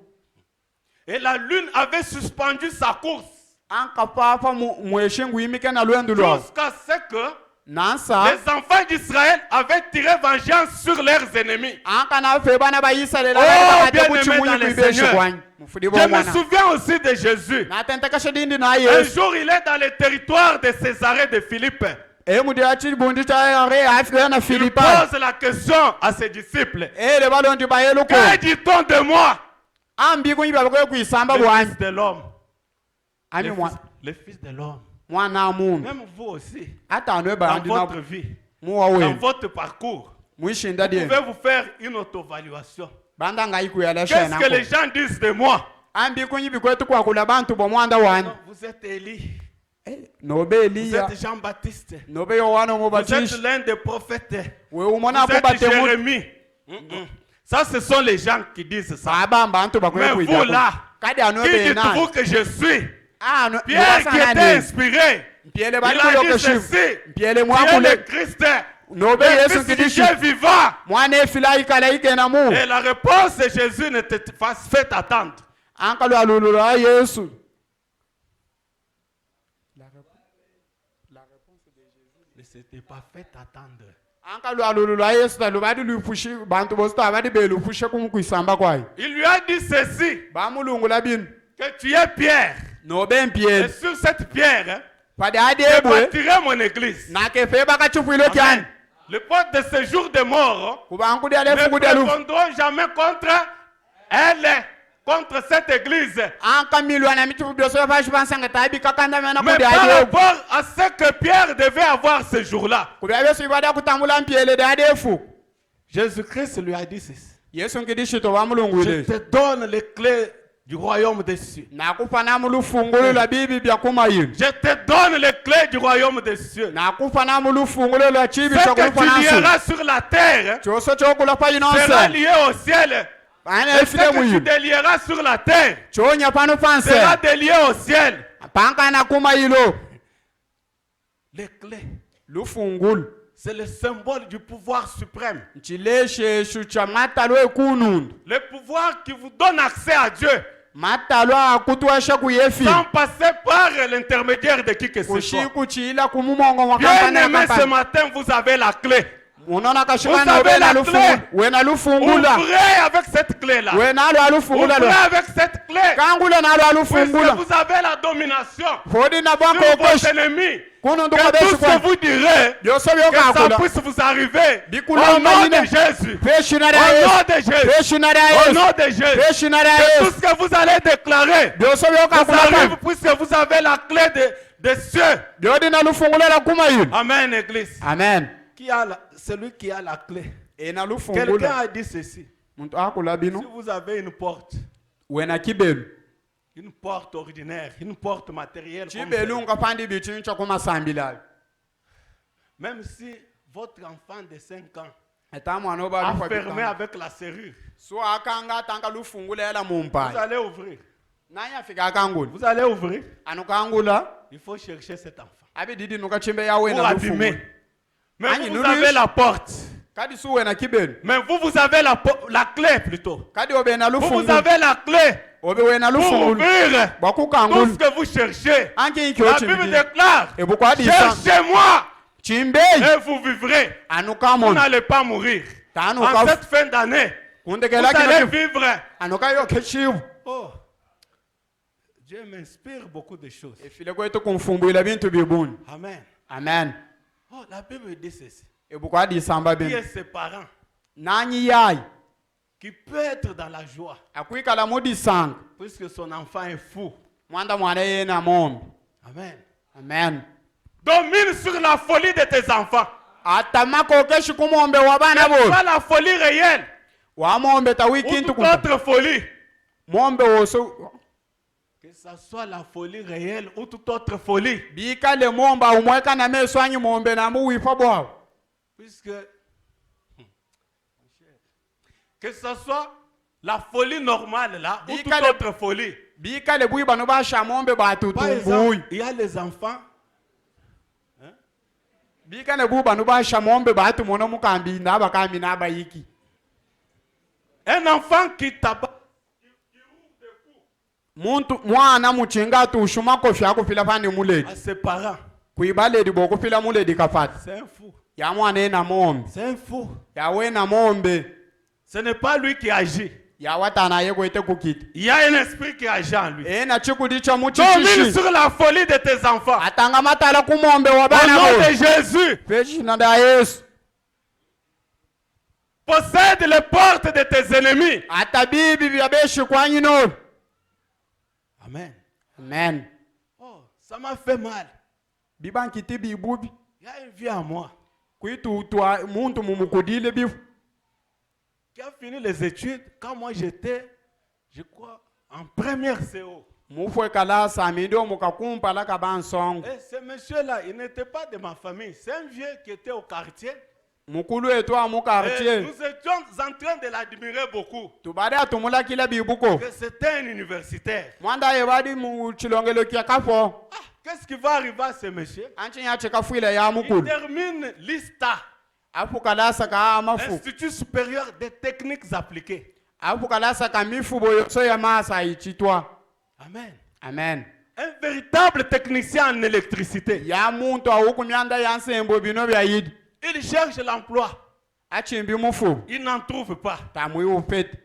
Et la lune avait suspendu sa course anka papa mweshengu imike na lwendu lwa jusqu'à ce que nansa les enfants d'Israël avaient tiré vengeance sur leurs ennemis. anka na fe bana bayisalela Oh, bana bien-aimé kuchimunyi dans le kuibeshi Seigneur. kwanya mufudi Je bo me mwana souviens aussi de Jésus. na tenta kasha dindi na Un yesu jour, il est dans le territoire de Césarée de Philippe. emudi achi bundi ta re afika na Il filipa pose la question à ses disciples. ele balondi bayelo ko Que dit-on de moi? ambi kunyi babako kuisamba Le bwanyi fils de l'homme. ami Le fils de l'homme. mwana muntu Même vous aussi, ata no dans bandi na votre vie, muwa dans we votre parcours, muishinda vous die pouvez vous faire une auto-évaluation. banda ngai kuyala Qu'est-ce shena que les gens disent de moi? ambi kunyi bikwetu kwa kula bantu bo mwanda wani Non, vous êtes Élie, nobe vous eliya êtes Jean-Baptiste, nobe yohana vous êtes mubatishi l'un des prophètes, we umona vous êtes akubate mu Jérémie. Ça, ce sont les gens qui disent ça. babamba antu Mais bakwe vous kuida là, kadi ano qui be dites-vous na que je suis? ah no Pierre qui était inspiré, mpiele il bali a kuyo dit keshi ceci, mpiele tu es le mwakule Christ, nobe le yesu Fils du kidishi Dieu vivant. mwana efila ikala ikena mu Et la réponse de Jésus ne te fasse fait attendre. ankalu alulula yesu Ne s'était pas fait attendre. ankalu alulula yesu talu badi lupushi bantu bosto abadi be lupushe kumkuisamba kwayo Il lui a dit ceci, bamulungula binu que tu es Pierre. nobe Et mpiele sur cette pierre, padi je adebwe bâtirai mon église. nakefe bakachupwilo Amen. kyani Les portes de ce jour de mort kubankudi ne alefukudalu prétendront jamais contre elle. contre cette église. anka milwana mitubu byoso bashi bansanga tabi kakanda mena Mais kudi par ade rapport à ce que Pierre devait avoir ce jour-là, kudi abeso ibada kutambula mpiele de adefu Jésus-Christ lui a dit ceci. yesu ngidi shito wa Je mulungule te donne les clés du royaume des cieux. nakupa namulu fungulu la bibi bya kumayini Je te donne les clés du royaume des cieux. nakupa namulu fungulu la chibi Ce que chakulupa tu nasu lieras sur la terre choso chokula pa sera inonse lié au ciel. ane Et ce efile que tu muyi délieras sur la terre chonya pano panse sera délié au ciel. panka na kumayilo Les clés, lufungulu c'est le symbole du pouvoir suprême. chileshe shucha matalo ekunundu Le pouvoir qui vous donne accès à Dieu matalo akutwasha kuyefi sans passer par l'intermédiaire de qui que ce soit. kushiku chila kumumongo mwa Bien kampani ya aimé, ce kampani matin, vous avez la clé. unaona Vous kashikana avez wena la lufungula clé. wena lufungula Ouvrez avec cette clé-là. wena alo alufungula Ouvrez lo avec cette clé. kangula nalo Puisque alufungula vous avez la domination fodi na sur banko vos okoshi ennemis. kunundu Que tout kabeshi ce kwa que vous direz, byoso que ça byokakula puisse vous arriver. Bikula Au nom manyine. de Jésus. peshina Au lya nom yesu de Jésus. peshina lya Au yesu nom de Jésus. peshina lya Que tout yesu ce que vous allez déclarer byoso vous byokakula arrive pa puisque vous avez la clé des cieux. byodi na lufungula la kumayini Amen, Église. amen Celui qui a la clé. ena Quelqu'un lufungula a dit ceci. muntu akula Si bino vous avez une porte ordinaire, une porte matérielle, comme chibelu celle, ngapandi bichini chakumasambilayo même si votre enfant de 5 ans eta mwana oba enfermé avec la serrure, so akanga atanga lufungula yala vous mumpai allez ouvrir. nani afika akangula Vous allez ouvrir. anukangula Il faut chercher cet enfant. abididi nuka chimbe ya Pour wena lufungula abîmer. Mais Ani, vous, nous vous avez riches. la porte. kadi su wena kibelu Mais vous avez la clé plutôt. kadi obe na Vous lufungula avez la clé obe wena pour lufungula ouvrir tout ce bakukangula que vous cherchez. anki La inkyo Bible chimbidi déclare, ebuko adisa cherchez-moi chimbe et vous vivrez. Vous anukamona n'allez pas mourir. tanu En ka cette fin d'année, vous kundekela allez kino vivre. anukayo keshibu Oh, Dieu m'inspire beaucoup de choses. efile kwetu kumfumbwila bintu bibuni Amen. amen Oh, la Bible dit ceci. ebuko adisamba Qui bino est ses parents nanyi yayi qui peut être dans la joie akwikala mudisanga puisque son enfant est fou. mwanda mwana yena mombe Amen. amen Domine sur la folie de tes enfants. atamako keshi kumombe wa bana bo Pas la folie réelle wa mombe ta ou weekend toute kunta autre folie. mombe woso Que ce soit la folie réelle ou toute autre folie. bikale momba umweka na meso anyi mombe na muwifa bwawo Puisque, que ce soit la folie normale là ou toute Bikale- autre folie. bikale bui bano basha mombe Par batutumbuyi exemple, il y a les enfants. bikale bui bano basha mombe batumono mukambi nabakambi nabayiki Un enfant qui tabasse, muntu mwana muchinga tushuma kofi akufila fani muledi à ses parents, kuibaledi bokufila muledi kafata c'est un fou. ya mwana ena mombe C'est un fou. ya wena mombe Ce n'est pas lui qui agit. ya watana ye kwete kukita Il y a un esprit qui agit en lui. ena chikudi cha Domine muchichishi sur la folie de tes enfants. atanga matala kumombe wa Au bana nom bo de Jésus, peshina da yesu possède les portes de tes ennemis. atabibi bya beshi kwanyino Amen. amen Oh, ça m'a fait mal. bibankiti bibubi Il y a une vie à moi kwitutwa muntu mumukudile bifu qui a fini les études quand moi j'étais, je crois, en première CO. mufwe kalasa amidio mukakumpala kabansongo Et ce monsieur-là, il n'était pas de ma famille. C'est un vieux qui était au quartier. mukulu wetu Et amukartie nous étions en train de l'admirer beaucoup. tubade atumulakila bibuko Que c'était un universitaire. mwanda ye badi mu chilongelo kya kafo Ah, qu'est-ce qui va arriver à ce monsieur? anchi ya chikafuile ya Il mukulu termine l'ISTA, afu kalasa ka amafu Institut supérieur des techniques appliquées. afu kalasa ka mifubo yoso ya masa ichitwa Amen. amen Un véritable technicien en électricité. ya muntu awuku myanda ya nsembo bino bya yidi Il cherche l'emploi. achimbi mufubo Il n'en trouve pas. tamwi ufete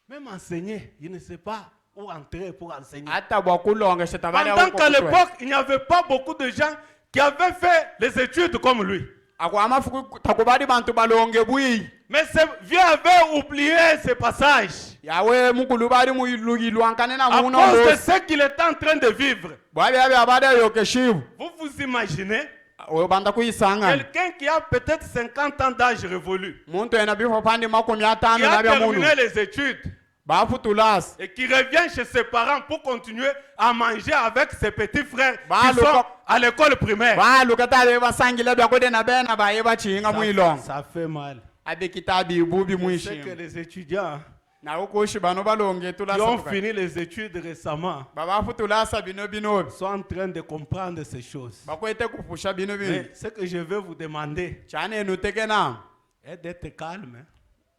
Même enseigner, il ne sait pas où entrer pour enseigner. ata bwakulonga shetabale Pendant qu'à l'époque, il n'y avait pas beaucoup de gens qui avaient fait les études comme lui. akwama fuku takubadi bantu balonge bui Mais Dieu avait oublié ce passage. yawe mukulu bari muyilwankane na À muno cause de mbosi ce qu'il est en train de vivre. bwabi abi abada yokeshivu Vous vous imaginez oyo banda kuyisanga quelqu'un qui a peut-être 50 ans d'âge révolu, muntu ena bifo pandi makumi qui atano a na bya munu terminé les études bafutulasi et qui revient chez ses parents pour continuer à manger avec ses petits frères Bah, qui le sont co- à l'école primaire. balukata be basangile byakode na bena baye bachinga mwilongo Ça fait mal. abekita bibubi C'est que mwishinga les étudiants na ukushi bano balonge qui ont tulasa fini les études récemment babafutulasa bino bino sont en train de comprendre ces choses. bakwete kupusha bino bino Mais ce que je veux vous demander chane enu tekena est d'être calme. Hein.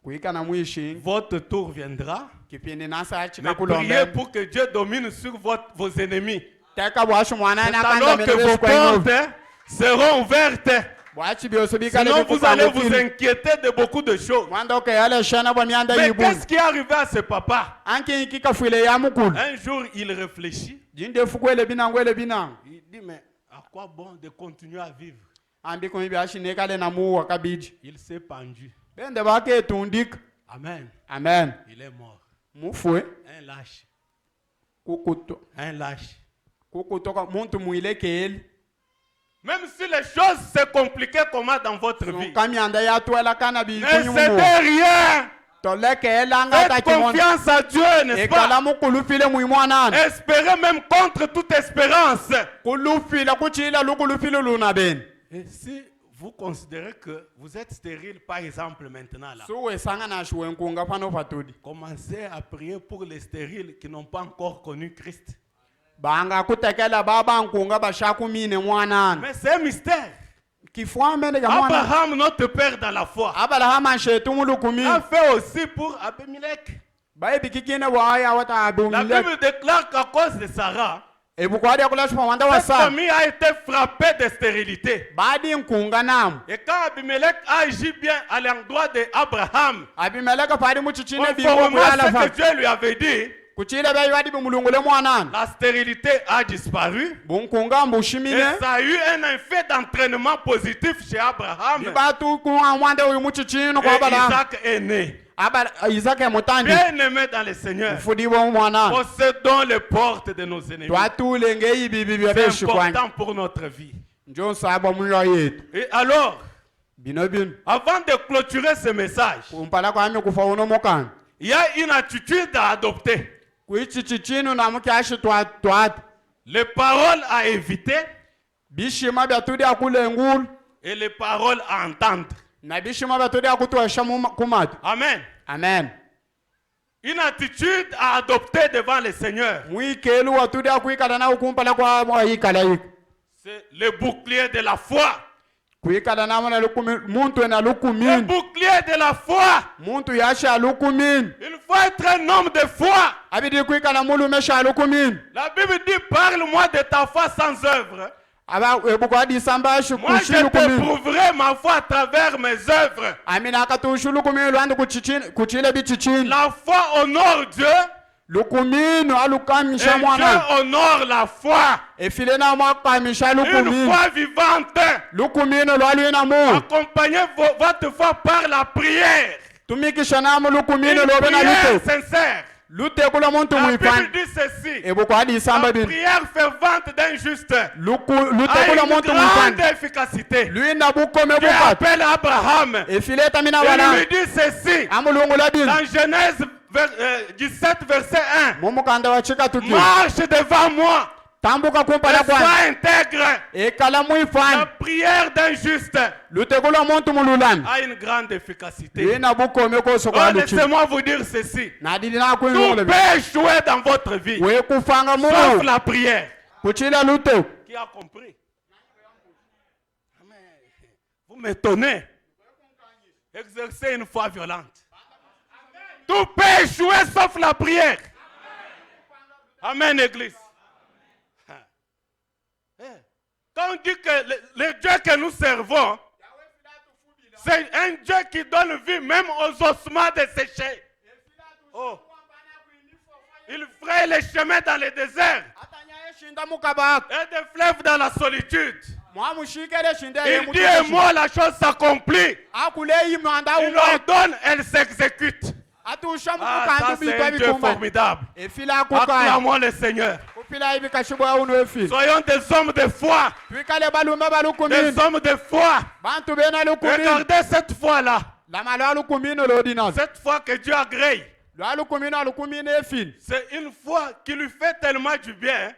kuika na mwishinga Votre tour viendra. kipindi nasa achika Mais priez kulombe pour que Dieu domine sur vos ennemis. teka bwashu mwana C'est na alors kanda que vos portes hein, seront ouvertes. bwachi byoso bikale Sinon, vous allez vous inquiéter de beaucoup de choses. mwanda ke yale shana bwa mianda Mais yibu qu'est-ce qui est arrivé à ce papa? anki kika fuile ya mukulu Un jour, il réfléchit. jinde fukwele binangwele binang Il dit, mais à quoi bon de continuer à vivre? ambi ko byashi ne kale na muwa kabiji Il s'est pendu. bende bake tundik Amen. amen Il est mort. mufwe Un lâche. kukuto Un lâche. kukutoka muntu muile kele Même si les choses se compliquaient comment dans votre vie, kamianda ya twela kana bi ne kunyu cédez rien. tolekela ngata Faites kimono confiance à Dieu, n'est-ce ekala pas? mukulu file muimwanana Espérez même contre toute espérance. kulufila kuchila lukulufile luna bene Et si vous considérez que vous êtes stérile, par exemple, maintenant là, suwe sanga na shwenkunga pano patudi commencez à prier pour les stériles qui n'ont pas encore connu Christ. banga kutekela baba nkunga bashakumine mwanana Mais c'est un mystère. kifua mbele ya mwana Abraham, notre père dans la foi, abalahama shetu mulukumi a fait aussi pour Abimelech. bayi kikine waya wata La abumile Bible déclare qu'à cause de Sarah, ebukwadi kulashwa wanda cette wasa famille a été frappée de stérilité. badi nkunga nam Et quand Abimelech a agi bien à l'endroit d'Abraham, abimeleka padi muchichine bibo conformément à kuyala ce fa que Dieu lui avait dit, kuchile bayi wadi bumulungule mwanana la stérilité a disparu. bunkunga Et mbushimine ça a eu un effet d'entraînement positif chez Abraham. batu kuwa mwande uyu muchichino Et kwa bala Isaac est né. abala Isaac mutandi Bien aimé dans le Seigneur. mfudi wa mwanana Possédons les portes de nos ennemis. twatule ngeyi bibi bya C'est beshi kwanje important pour notre vie. njo saba muyo yetu Et alors, bino bino avant de clôturer ce message, kumpala kwami kufa uno mokana il y a une attitude à adopter. kuichichichino namukyashi twata Les paroles à éviter bishima byatudi akulengulu et les paroles à entendre. na bishima byatudi akutwesha kumatu Amen. amen Une attitude à adopter devant le Seigneur. mwikelu watudi akuikala na ukumpala kwa mwikala yiko C'est le bouclier de la foi. kuikala namo na lukumi muntu ena Le lukumini bouclier de la foi. muntu yasha lukumini Il faut être un homme de foi. abidi kuikala mulume sha lukumini La Bible dit, parle-moi de ta foi sans œuvre. aba ebukwadi samba shi Moi, je kushi lukumini t'éprouverai ma foi à travers mes œuvres. amina akatushu lukumini lwandu kuchile bichichini La foi honore Dieu lukumini et alukamisha Dieu mwana honore la foi. efile na mwakamisha Une lukumini foi vivante. lukumini lwalwina mu Accompagnez votre foi par la prière. tumikisha namu lukumini Une lobe na prière lute sincère. lute kula muntu La mwifani Bible dit ceci. ebukwadi La samba bini prière fervente d'un juste lute a kula une muntu grande mwifani efficacité. lwina bukome Dieu bukati appelle Abraham. efile tamina Il bana lui dit ceci. amulungula bini Dans Genèse 17, verset 1. mumukanda wa chika tuki Marche devant moi. tambuka Et kumpala kwa sois intègre. ekala La mwifani prière d'un juste lute kula muntu mululani a une grande efficacité. lwina bukome koso Oh, kwa luchi laissez-moi vous dire ceci. nadili na Tout kuilungula bini peut échouer dans votre vie, we kufanga sauf mumu la prière. kuchila lute Qui a compris? Amen. Vous m'étonnez. Exercez une foi violente. Tout peut échouer sauf la prière. Amen, Église. Quand on dit que le Dieu que nous servons, c'est un Dieu qui donne vie même aux ossements desséchés. Oh. Il fraye les chemins dans le désert et des fleuves dans la solitude. Il dit un mot, la chose s'accomplit. Il ordonne, elle s'exécute. Ah, ça c'est un Dieu formidable. Acclamons le Seigneur. Soyons des hommes de foi. Des hommes de foi. Regardez cette foi-là. Cette foi que Dieu agrée. C'est une foi qui lui fait tellement du bien.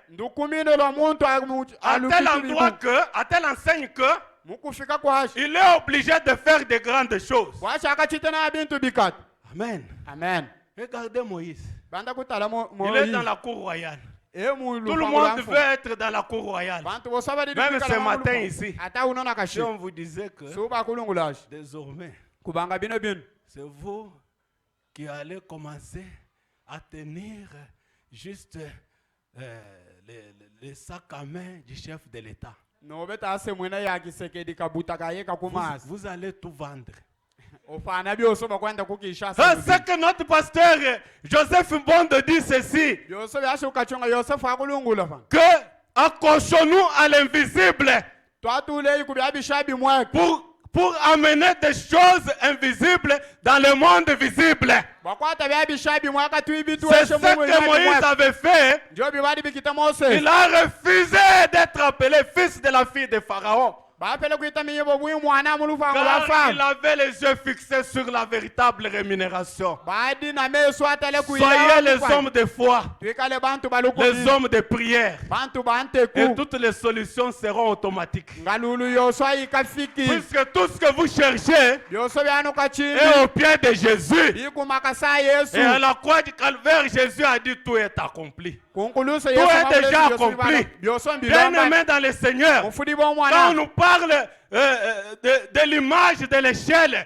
À tel endroit que, à telle enseigne que, il est obligé de faire de grandes choses. Amen. Amen. Regardez Moïse. Il est dans la cour royale. Tout le monde veut être dans la cour royale. Même ce matin ici, si on vous disait que désormais, c'est vous qui allez commencer à tenir juste les sacs à main du chef de l'État. Vous allez tout vendre. C'est que notre pasteur Joseph Mbondo dit ceci, que accrochons-nous à l'invisible pour amener des choses invisibles dans le monde visible. C'est ce que Moïse avait fait. Il a refusé d'être appelé fils de la fille de Pharaon. Car il avait les yeux fixés sur la véritable rémunération. Soyez les hommes de foi, les hommes de prière, et toutes les solutions seront automatiques. Puisque tout ce que vous cherchez est au pied de Jésus. Et à la croix du Calvaire, Jésus a dit tout est accompli. Tout est déjà accompli. Bien-aimés dans le Seigneur, quand on nous parle de l'image de l'échelle,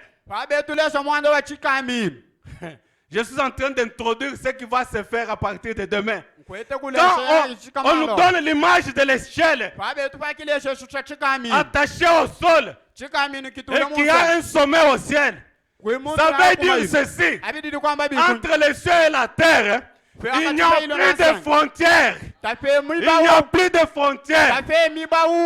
je suis en train d'introduire ce qui va se faire à partir de demain. Quand on nous donne l'image de l'échelle attachée au sol et qui a un sommet au ciel, ça veut dire ceci: entre les cieux et la terre, il n'y a plus de frontières. Il n'y a plus de frontières.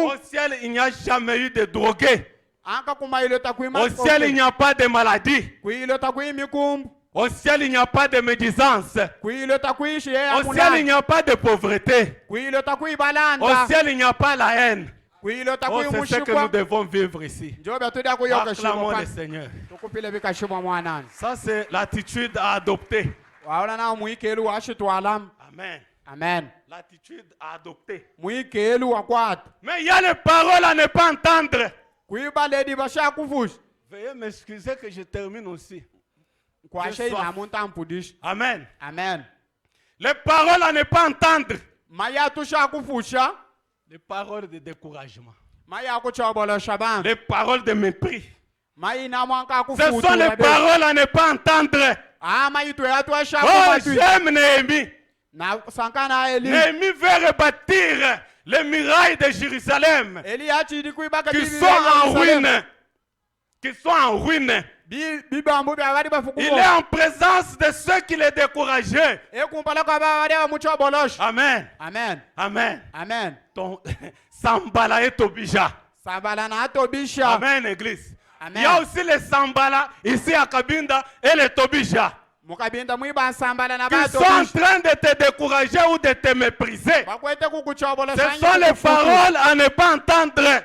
Au ciel, il n'y a jamais eu de drogués. Au ciel, il n'y a pas de maladie. Au ciel, il n'y a pas de médisance. Au ciel, il n'y a pas de pauvreté. Au ciel, il n'y a pas la haine. Oh, c'est ce que nous devons vivre ici. Acclamons le Seigneur. Ça, c'est l'attitude à adopter. Amen. Amen. L'attitude à adopter. Mais il y a les paroles à ne pas entendre. Veuillez m'excuser que je termine aussi. Amen. Amen. Les paroles à ne pas entendre. Les paroles de découragement. Les paroles de mépris. Ce sont les paroles à ne pas entendre. Oh, j'aime Néhémie. Néhémie veut rebâtir les murailles de Jérusalem qui sont en ruine. Qui sont en ruine. Il est en présence de ceux qui les décourageaient. Amen. Amen. Amen. Amen. Sambala et Tobija. Amen, église. Amen. Il y a aussi les Sambala ici à Kabinda et les Tobija qui sont en train de te décourager ou de te mépriser. Ce sont les paroles à ne pas entendre.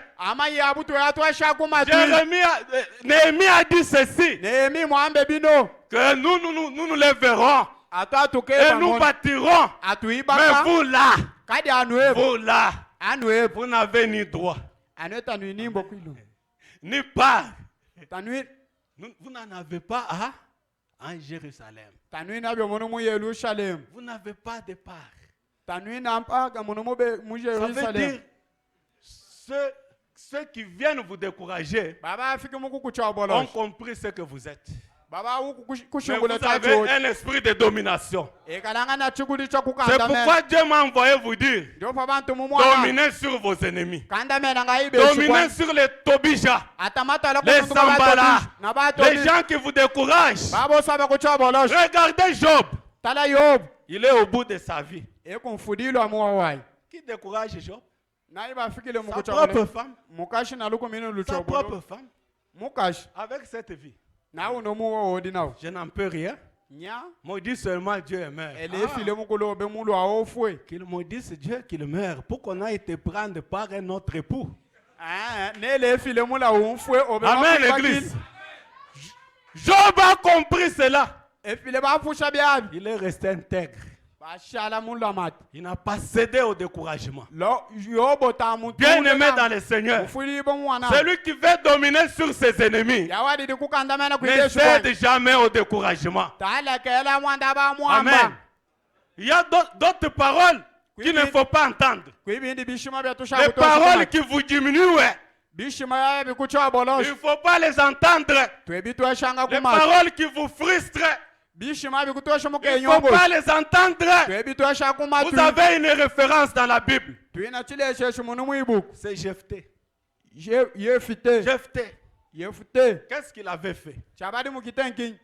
Néhémie a dit ceci, que nous les verrons et nous bâtirons. Mais vous là, vous n'avez ni droit, ni part. Vous n'en avez pas en Jérusalem. Vous n'avez pas de part. Ça veut dire ceux qui viennent vous décourager ont compris ce que vous êtes. Mais vous avez un esprit de domination. C'est pourquoi Dieu m'a envoyé vous dire: dominez sur vos ennemis. Dominez sur les Tobija, les Sambala, les gens qui vous découragent. Regardez Job. Il est au bout de sa vie. Qui décourage Job? naye bafikile Sa propre mukuchakule femme. mukashi nalukumini Sa luchobolo propre femme. mukashi Avec cette vie. nawe nomuwo odi nawo Je n'en peux rien. nya Maudit seulement Dieu est mère. elefile mukulo be mulu awofwe Qu'il maudisse Dieu qu'il meurt pour qu'on a été prendre par un autre époux. nelefile mula umfwe obe Amen, l'église. Job a compris cela. efile bafusha byabi Il est resté intègre. bashala mulu amati Il n'a pas cédé au découragement. lo yobota mutu Bien-aimé dans le Seigneur, ufuli bomwana celui qui veut dominer sur ses ennemis yawadi di kukandamana ne kuiteshu cède jamais au découragement. talekela mwanda ba Amen. mwamba Il y a d'autres paroles qu'il ne faut pas entendre. kwibindi bishima byatusha Les paroles qui vous diminuent, bishima yabe bikucha il bolosho ne faut pas les entendre. twebi twashanga Les kumati paroles qui vous frustrent, bishima bikutosha il ne faut mukenyongo pas les entendre. twebi twasha kumati Vous avez une référence dans la Bible. twina chilesheshi munu mwibuku C'est Jephthé. yefite Jephthé, yefute qu'est-ce qu'il avait fait? chabadi mukitenki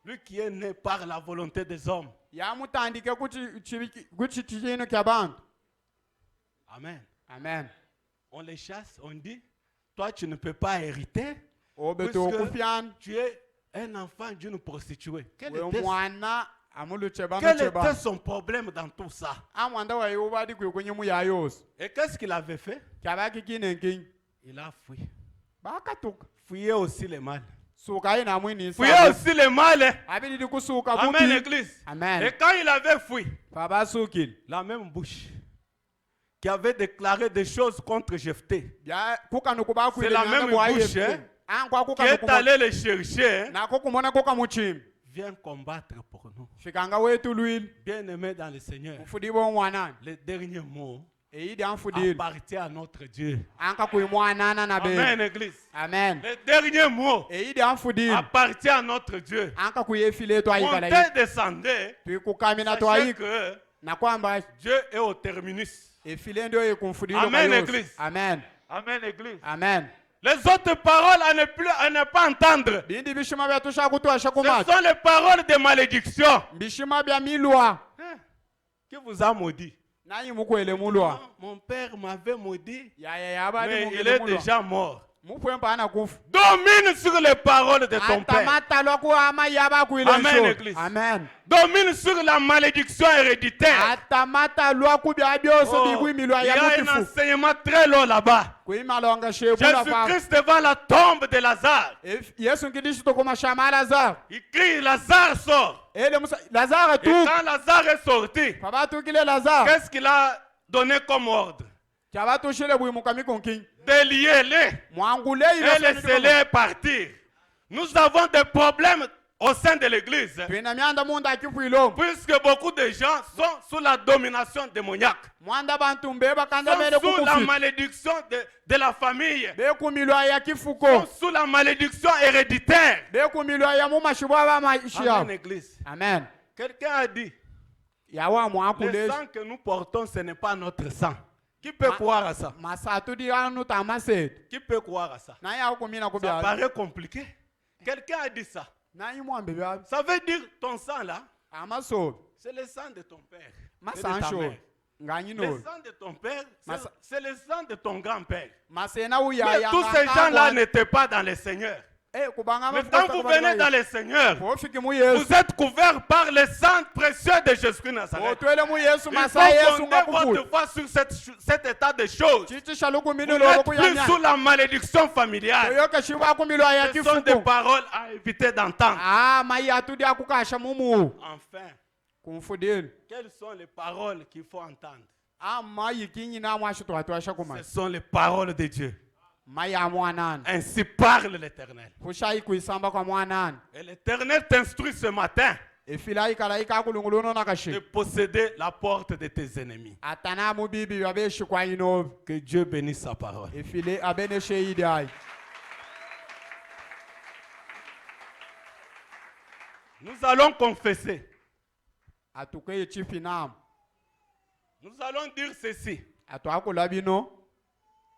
Lui qui est né par la volonté des hommes. yamutandike kuchi chino kya bantu Amen. amen On les chasse, on dit, toi tu ne peux pas hériter obe puisque tokufyana tu es un enfant d'une prostituée. Quel we était, mwana amulucheba quel mucheba était son problème dans tout ça? amwanda wayi ubadi kwenye ya yose Et qu'est-ce qu'il avait fait? kyabaki kinenki Il a fui. bakatuka Fuyez aussi le mal. suka ina mwini Fuyez aussi le mal. Hein. abidi di kusuka Amen, buki l'église. amen Et quand il avait fui, baba sukil la même bouche qui avait déclaré des choses contre Jephthé, bya kukanu kuba c'est la même bouche hein, ankwa qui est kukanu allée le chercher, hein, nako kumona kuka muchimi vient combattre pour nous. fikanga wetu lwili Bien-aimés dans le Seigneur, mfudi bo mwanana le dernier mot eyidi amfudili appartient à notre Dieu. anka kuimwanana na Amen, be Église. amen Le dernier mot eyidi amfudili appartient à notre Dieu. anka kuyefile twayikala yi Montez, descendez. tuikukamina Sachez twayika que na kwamba Dieu est au terminus. efile ndio ikumfudili Amen, kwa Yesu. Église. amen Amen, Église. amen Les autres paroles à ne pas entendre, bindi bishima byatusha kutwasha ce kumati sont les paroles de malédiction. bishima bya milwa Hein? Qui vous a maudit? nayi mukwele mulwa Mon père m'avait maudit, yaya yabadi mais il mukele est mulwa déjà mort. mupwempa ana kufa Domine sur les paroles de ton père. atamata lwaku ama yaba kuile Amen, nsho Église. amen Domine sur la malédiction héréditaire. atamata lwaku bya byoso Oh, bigwimilwa il y ya a un mukifu enseignement très long là-bas. kuimalonga shebula fa Jésus-Christ devant la tombe de Lazare. yesu nkidishito komashama lazaro Il crie, Lazare sort. ele musa lazaro Et tu quand Lazare est sorti, pabatukile lazaro qu'est-ce qu'il a donné comme ordre? kyabatushile bwimuka mikonki Déliez-les mwangule et laissez-les partir. Nous avons des problèmes au sein de l'église, twina myanda munda akifwilo puisque beaucoup de gens sont sous la domination démoniaque, mwanda bantu mbe sont bakandamele sous la kukufi malédiction de la famille, bekumilwa ya sont kifuko sous la malédiction héréditaire. bekumilwa ya mumashibwa Amen, bamashia église. amen Quelqu'un a dit, yawa le mwakule sang que nous portons, ce n'est pas notre sang. Qui peut croire à ça? masatu di anu tamasetu Qui peut croire à ça? naye akumina Ça kubya paraît compliqué. Quelqu'un a dit ça. naye mwambe bya Ça veut dire ton sang là, amasobi c'est le sang de ton père. et de ta masansho mère. Le nganyinolo sang de ton père, Masa- c'est le sang de ton grand-père. masena Mais uyaya tous ces gens-là n'étaient pas dans le Seigneur. kubanga Mais quand vous venez dans le Seigneur, pofiki mu yesu vous êtes couverts par le sang précieux de Jésus-Christ Nazareth. otwele mu yesu Il masa yesu faut fonder ngakukula votre foi sur cet état de choses. chitisha Vous lukumililo n'êtes plus lokuyanya sous la malédiction familiale. yoyoke shiba kumilwa ya Ce sont des kifuko paroles à éviter d'entendre. mai atudi akukasha mumu Enfin, kumfudili quelles sont les paroles qu'il faut entendre? mai kinyina mwashitwatwasha Ce kuma sont les paroles de Dieu. mai ya mwanana Ainsi parle l'Éternel. kushayi kuisamba kwa mwanana Et l'Éternel t'instruit ce matin efila ikala ikakulunguluno de nakashi posséder la porte de tes ennemis. atana mu bibi yabeshi kwa inobi Que Dieu bénisse sa parole. efile abene shehidi ai Nous allons confesser. atukeye chifinamu Nous allons dire ceci. atwakula bino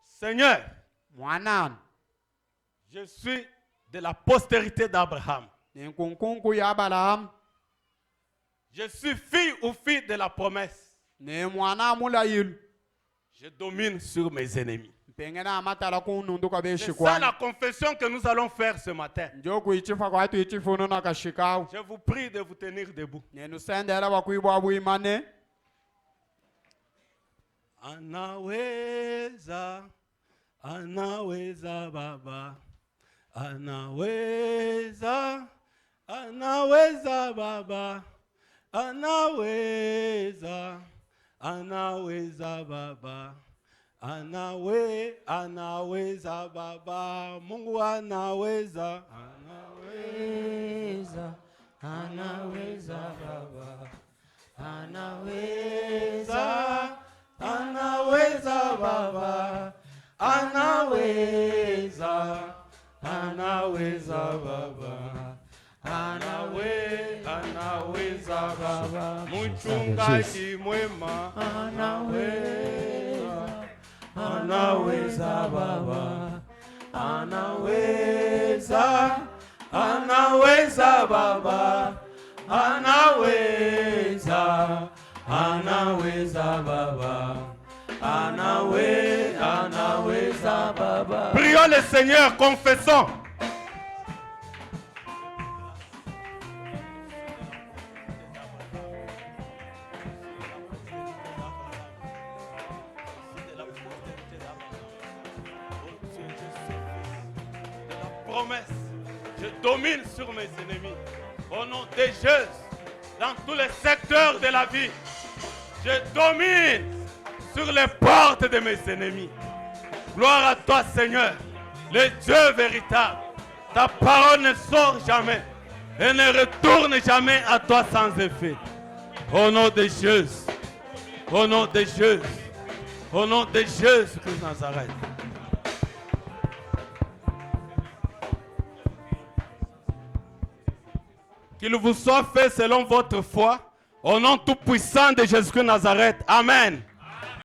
Seigneur, mwanana je suis de la postérité d'Abraham. ninkunkunku ya abalahamu Je suis fille ou fille de la promesse. ne mwana mulayilu Je domine sur mes ennemis. pengena amatala kunundu kwa C'est ça beshikwani la confession que nous allons faire ce matin. njo kuichifa kwa tu ichifuno na kashikao Je vous prie de vous tenir debout. nenu sendela bakuibwa buimane Anaweza, anaweza Baba, anaweza, anaweza Baba, anaweza, anaweza Baba, anaweza Baba, Mungu anaweza, anaweza, anaweza Baba, anaweza. Anaweza Baba, anaweza, anaweza Baba, anaweza Baba, mchungaji mwema, anaweza, anaweza Baba, anaweza, anaweza Baba, anaweza. Anaweza Baba, anaweza Baba. Prions le Seigneur, confessons. Promesse, je domine sur mes ennemis. Au nom de Jésus, dans tous les secteurs de la vie. Je domine sur les portes de mes ennemis. Gloire à toi, Seigneur, le Dieu véritable. Ta parole ne sort jamais et ne retourne jamais à toi sans effet. Au nom de Jésus, au nom de Jésus, au nom de Jésus Christ de Nazareth. Qu'il vous soit fait selon votre foi. Au nom tout puissant de Jésus-Christ de Nazareth. Amen.